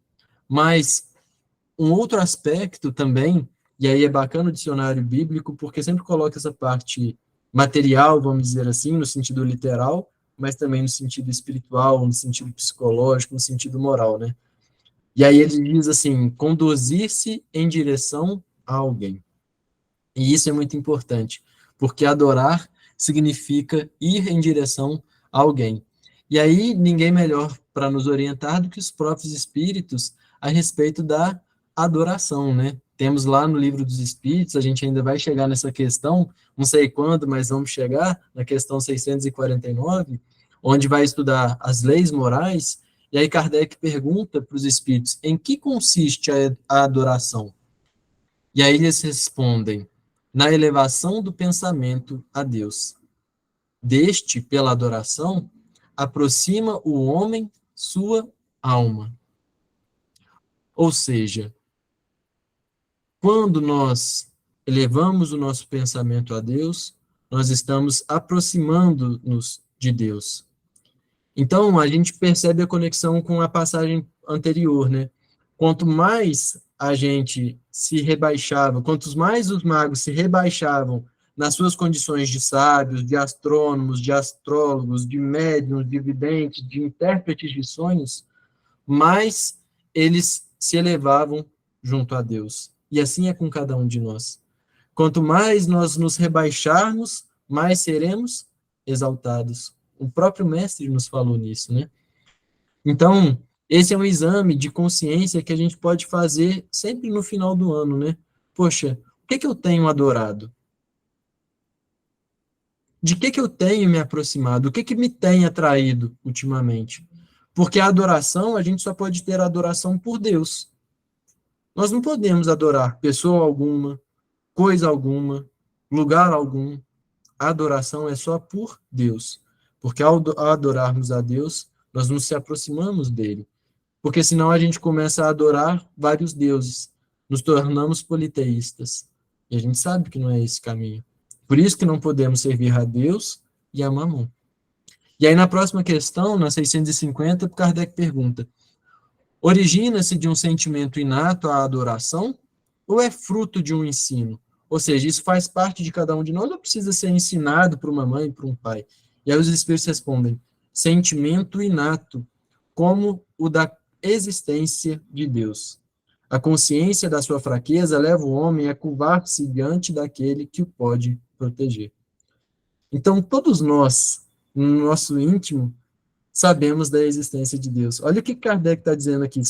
Mas um outro aspecto também, e aí é bacana o dicionário bíblico, porque sempre coloca essa parte material, vamos dizer assim, no sentido literal, mas também no sentido espiritual, no sentido psicológico, no sentido moral, né? E aí ele diz assim: conduzir-se em direção a alguém. E isso é muito importante, porque adorar significa ir em direção a alguém. E aí, ninguém melhor para nos orientar do que os próprios espíritos a respeito da adoração, né? Temos lá no Livro dos Espíritos, a gente ainda vai chegar nessa questão, não sei quando, mas vamos chegar na questão 649, onde vai estudar as leis morais, e aí Kardec pergunta para os espíritos em que consiste a adoração. E aí eles respondem: na elevação do pensamento a Deus. Deste, pela adoração, aproxima o homem sua alma. Ou seja, quando nós elevamos o nosso pensamento a Deus, nós estamos aproximando-nos de Deus. Então, a gente percebe a conexão com a passagem anterior, né? Quanto mais a gente se rebaixava, quantos mais os magos se rebaixavam nas suas condições de sábios, de astrônomos, de astrólogos, de médiuns, de videntes, de intérpretes de sonhos, mais eles se elevavam junto a Deus. E assim é com cada um de nós. Quanto mais nós nos rebaixarmos, mais seremos exaltados. O próprio mestre nos falou nisso, né? Então, esse é um exame de consciência que a gente pode fazer sempre no final do ano, né? Poxa, o que eu tenho adorado? De que eu tenho me aproximado? O que me tem atraído ultimamente? Porque a adoração, a gente só pode ter adoração por Deus. Nós não podemos adorar pessoa alguma, coisa alguma, lugar algum. A adoração é só por Deus. Porque ao adorarmos a Deus, nós nos aproximamos dele. Porque senão a gente começa a adorar vários deuses, nos tornamos politeístas. E a gente sabe que não é esse caminho. Por isso que não podemos servir a Deus e a Mamon. E aí na próxima questão, na 650, Kardec pergunta: origina-se de um sentimento inato à adoração ou é fruto de um ensino? Ou seja, isso faz parte de cada um de nós ou precisa ser ensinado por uma mãe, por um pai? E aí os espíritos respondem: sentimento inato, como o da existência de Deus. A consciência da sua fraqueza leva o homem a curvar-se diante daquele que o pode proteger. Então, todos nós, no nosso íntimo, sabemos da existência de Deus. Olha o que Kardec está dizendo aqui.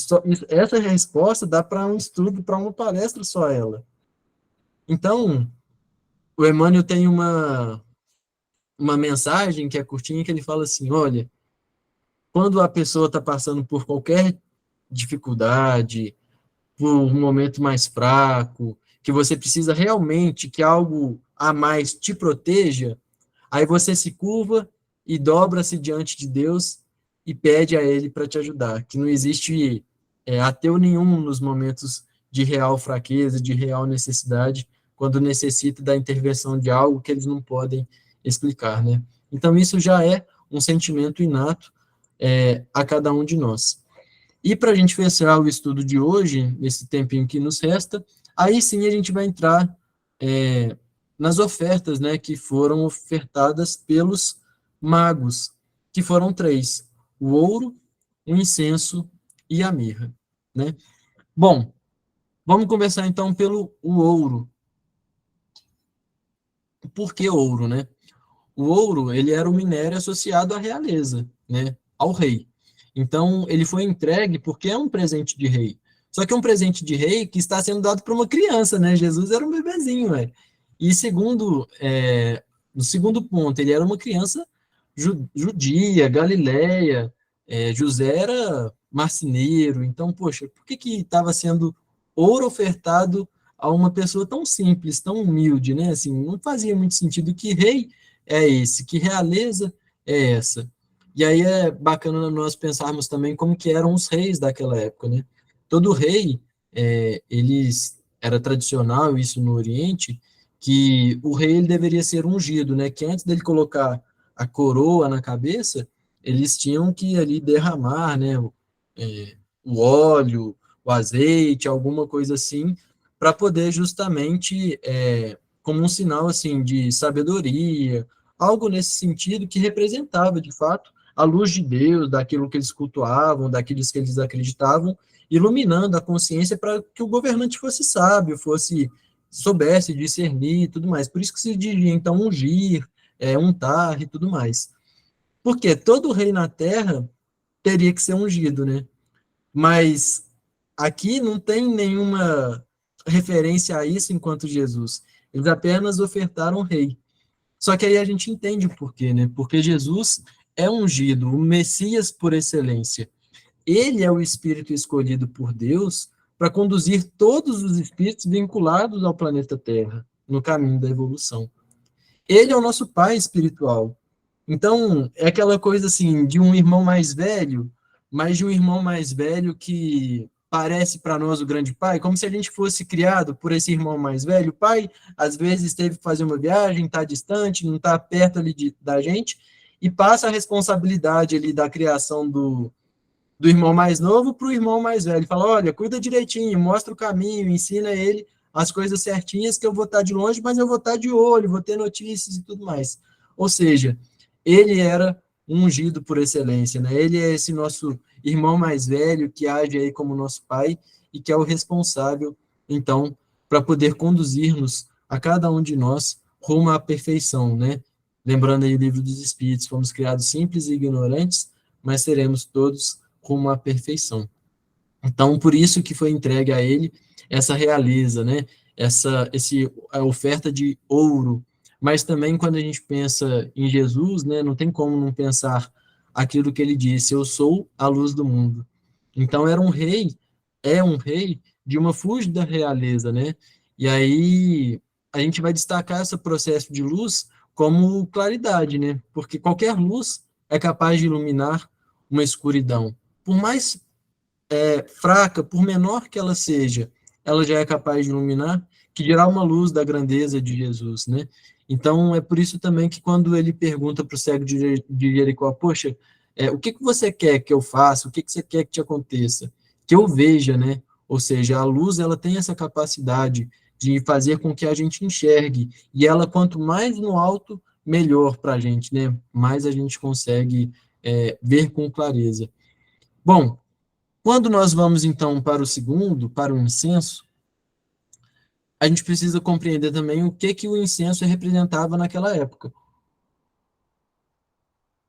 Essa resposta dá para um estudo, para uma palestra só ela. Então, o Emmanuel tem uma mensagem que é curtinha, que ele fala assim: olha, quando a pessoa está passando por qualquer dificuldade, por um momento mais fraco, que você precisa realmente que algo a mais te proteja, aí você se curva e dobra-se diante de Deus e pede a Ele para te ajudar, que não existe ateu nenhum nos momentos de real fraqueza, de real necessidade, quando necessita da intervenção de algo que eles não podem explicar, né? Então, isso já é um sentimento inato a cada um de nós. E para a gente fechar o estudo de hoje, nesse tempinho que nos resta, aí sim a gente vai entrar nas ofertas, né, que foram ofertadas pelos magos, que foram 3: o ouro, o incenso e a mirra, né? Bom, vamos começar então pelo o ouro. Por que ouro, né? O ouro, ele era o minério associado à realeza, né, ao rei. Então, ele foi entregue porque é um presente de rei. Só que é um presente de rei que está sendo dado para uma criança, né? Jesus era um bebezinho, velho. E no segundo ponto, ele era uma criança judia, galileia, José era marceneiro. Então, poxa, por que estava sendo ouro ofertado a uma pessoa tão simples, tão humilde, né? Assim, não fazia muito sentido. Que rei é esse? Que realeza é essa? E aí é bacana nós pensarmos também como que eram os reis daquela época, né? Todo rei, eles era tradicional isso no Oriente, que o rei ele deveria ser ungido, né? Que antes dele colocar a coroa na cabeça, eles tinham que ali derramar, né? O óleo, o azeite, alguma coisa assim, para poder justamente, como um sinal assim de sabedoria, algo nesse sentido que representava de fato a luz de Deus, daquilo que eles cultuavam, daqueles que eles acreditavam, iluminando a consciência para que o governante fosse sábio, soubesse discernir e tudo mais. Por isso que se dizia, então, ungir, untar e tudo mais. Porque todo rei na terra teria que ser ungido, né? Mas aqui não tem nenhuma referência a isso enquanto Jesus. Eles apenas ofertaram rei. Só que aí a gente entende o porquê, né? Porque Jesus é ungido, o Messias por excelência. Ele é o espírito escolhido por Deus para conduzir todos os espíritos vinculados ao planeta Terra, no caminho da evolução. Ele é o nosso pai espiritual. Então, é aquela coisa assim, de um irmão mais velho, mas de um irmão mais velho que parece para nós o grande pai, como se a gente fosse criado por esse irmão mais velho. O pai, às vezes, teve que fazer uma viagem, está distante, não está perto ali da gente, e passa a responsabilidade ali da criação do irmão mais novo para o irmão mais velho. Fala, olha, cuida direitinho, mostra o caminho, ensina ele as coisas certinhas, que eu vou estar de longe, mas eu vou estar de olho, vou ter notícias e tudo mais. Ou seja, ele era ungido por excelência, né? Ele é esse nosso irmão mais velho, que age aí como nosso pai, e que é o responsável, então, para poder conduzir-nos, a cada um de nós, rumo à perfeição, né? Lembrando aí o livro dos Espíritos, fomos criados simples e ignorantes, mas seremos todos rumo à perfeição. Então, por isso que foi entregue a ele essa realeza, né? A oferta de ouro. Mas também, quando a gente pensa em Jesus, né, não tem como não pensar aquilo que ele disse: eu sou a luz do mundo. Então, é um rei de uma fúlgida realeza, né? E aí a gente vai destacar esse processo de luz como claridade, né? Porque qualquer luz é capaz de iluminar uma escuridão. Por mais fraca, por menor que ela seja, ela já é capaz de iluminar, que dirá uma luz da grandeza de Jesus, né? Então, é por isso também que quando ele pergunta para o cego de Jericó, poxa, o que você quer que eu faça? O que você quer que te aconteça? Que eu veja, né? Ou seja, a luz, ela tem essa capacidade de fazer com que a gente enxergue, e ela, quanto mais no alto, melhor para a gente, né? Mais a gente consegue ver com clareza. Bom, quando nós vamos, então, para o segundo, para o incenso, a gente precisa compreender também o que o incenso representava naquela época.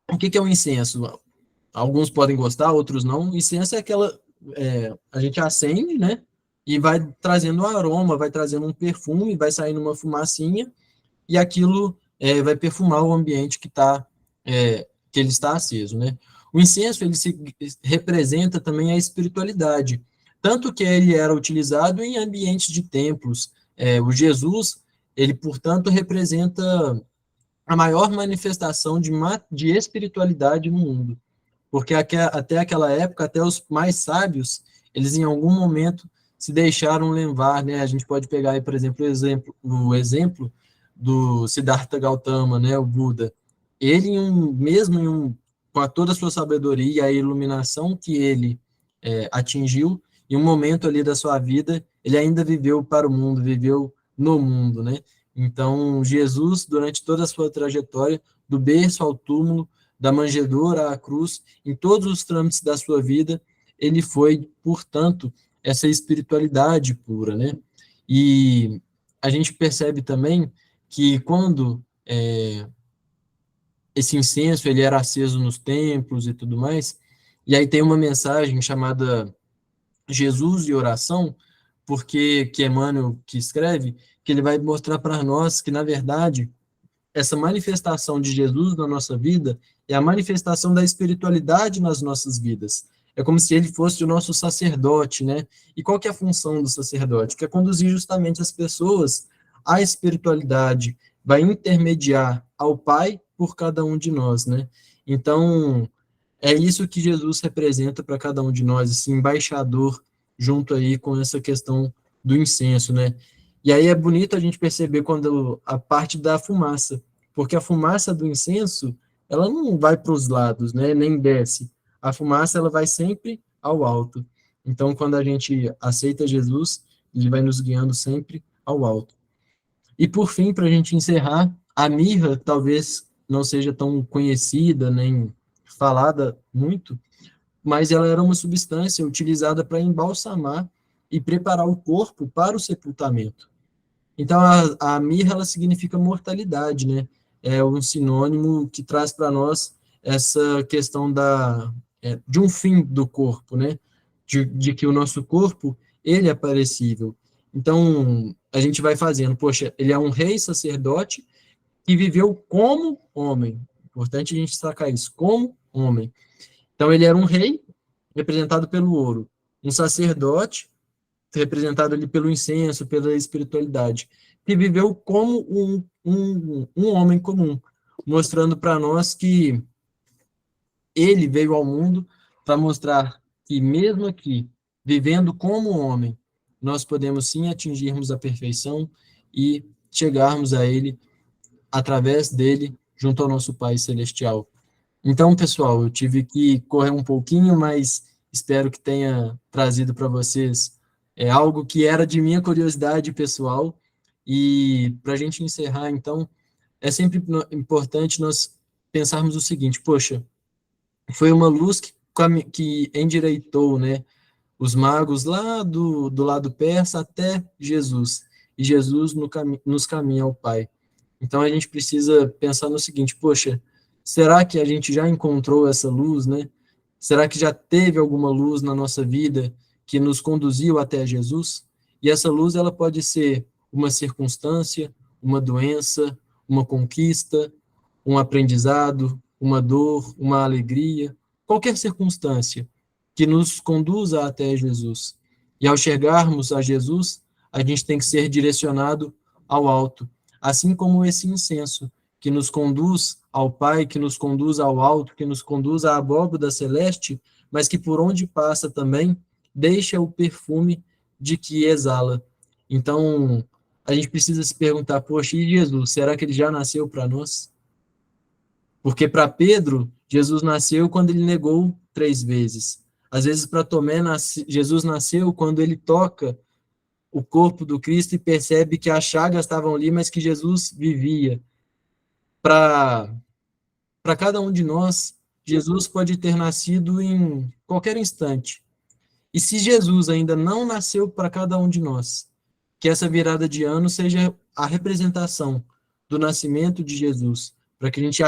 O que é o incenso? Alguns podem gostar, outros não. O incenso é aquela... a gente acende, né? E vai trazendo um aroma, vai trazendo um perfume, vai saindo uma fumacinha, e aquilo vai perfumar o ambiente que ele está aceso, né? O incenso, ele representa também a espiritualidade, tanto que ele era utilizado em ambientes de templos. O Jesus, ele, portanto, representa a maior manifestação de espiritualidade no mundo, porque até aquela época, até os mais sábios, eles em algum momento se deixaram levar, né? A gente pode pegar aí, por exemplo, o exemplo do Siddhartha Gautama, né, o Buda. Ele, com toda a sua sabedoria e a iluminação que ele atingiu, em um momento ali da sua vida, ele ainda viveu para o mundo, viveu no mundo, né? Então, Jesus, durante toda a sua trajetória, do berço ao túmulo, da manjedoura à cruz, em todos os trâmites da sua vida, ele foi, portanto, essa espiritualidade pura, né? E a gente percebe também que quando esse incenso ele era aceso nos templos e tudo mais, e aí tem uma mensagem chamada Jesus e Oração, porque que Emmanuel que escreve, que ele vai mostrar para nós que, na verdade, essa manifestação de Jesus na nossa vida é a manifestação da espiritualidade nas nossas vidas. é como se ele fosse o nosso sacerdote, né? E qual que é a função do sacerdote? Que é conduzir justamente as pessoas à espiritualidade, vai intermediar ao Pai por cada um de nós, né? Então, é isso que Jesus representa para cada um de nós, esse embaixador, junto aí com essa questão do incenso, né? E aí é bonito a gente perceber quando a parte da fumaça, porque a fumaça do incenso, ela não vai para os lados, né? Nem desce. A fumaça, ela vai sempre ao alto. Então, quando a gente aceita Jesus, ele vai nos guiando sempre ao alto. E por fim, para a gente encerrar, a mirra talvez não seja tão conhecida nem falada muito, mas ela era uma substância utilizada para embalsamar e preparar o corpo para o sepultamento. Então, a mirra, ela significa mortalidade, né? É um sinônimo que traz para nós essa questão de um fim do corpo, né? De que o nosso corpo, ele é perecível. Então, a gente vai fazendo, poxa, ele é um rei sacerdote que viveu como homem. Importante a gente destacar isso, como homem. Então, ele era um rei, representado pelo ouro, um sacerdote, representado ali pelo incenso, pela espiritualidade, que viveu como um homem comum, mostrando para nós que ele veio ao mundo para mostrar que, mesmo aqui, vivendo como homem, nós podemos sim atingirmos a perfeição e chegarmos a ele através dele, junto ao nosso Pai Celestial. Então, pessoal, eu tive que correr um pouquinho, mas espero que tenha trazido para vocês algo que era de minha curiosidade pessoal. E para a gente encerrar, então, é sempre importante nós pensarmos o seguinte: poxa, foi uma luz que endireitou, né, os magos lá do lado persa até Jesus, e Jesus nos caminha ao Pai. Então a gente precisa pensar no seguinte: poxa, será que a gente já encontrou essa luz, né? Será que já teve alguma luz na nossa vida que nos conduziu até Jesus? E essa luz, ela pode ser uma circunstância, uma doença, uma conquista, um aprendizado, uma dor, uma alegria, qualquer circunstância que nos conduza até Jesus. E ao chegarmos a Jesus, a gente tem que ser direcionado ao alto, assim como esse incenso, que nos conduz ao Pai, que nos conduz ao alto, que nos conduz à abóbada celeste, mas que por onde passa também deixa o perfume de que exala. Então, a gente precisa se perguntar: poxa, e Jesus, será que ele já nasceu para nós? Porque para Pedro, Jesus nasceu quando ele negou 3 vezes. Às vezes, para Tomé, Jesus nasceu quando ele toca o corpo do Cristo e percebe que as chagas estavam ali, mas que Jesus vivia. Para cada um de nós, Jesus pode ter nascido em qualquer instante. E se Jesus ainda não nasceu para cada um de nós, que essa virada de ano seja a representação do nascimento de Jesus, para que a gente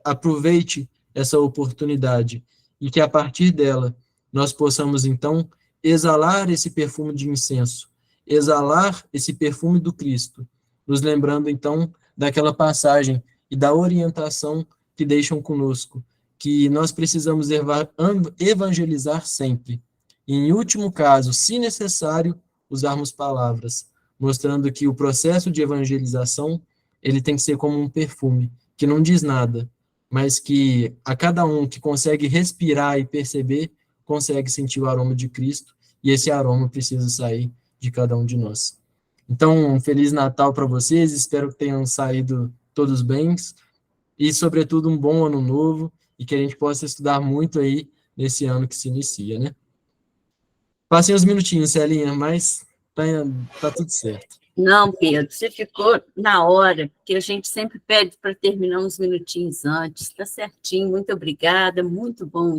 aproveite essa oportunidade e que a partir dela nós possamos então exalar esse perfume de incenso, exalar esse perfume do Cristo, nos lembrando então daquela passagem e da orientação que deixam conosco, que nós precisamos evangelizar sempre. E, em último caso, se necessário, usarmos palavras, mostrando que o processo de evangelização, ele tem que ser como um perfume, que não diz nada, mas que a cada um que consegue respirar e perceber, consegue sentir o aroma de Cristo, e esse aroma precisa sair de cada um de nós. Então, um Feliz Natal para vocês, espero que tenham saído todos bem, e, sobretudo, um bom ano novo, e que a gente possa estudar muito aí nesse ano que se inicia, né? Passem uns minutinhos, Celinha, mas tá tudo certo. Não, Pedro, você ficou na hora, porque a gente sempre pede para terminar uns minutinhos antes. Está certinho, muito obrigada, muito bom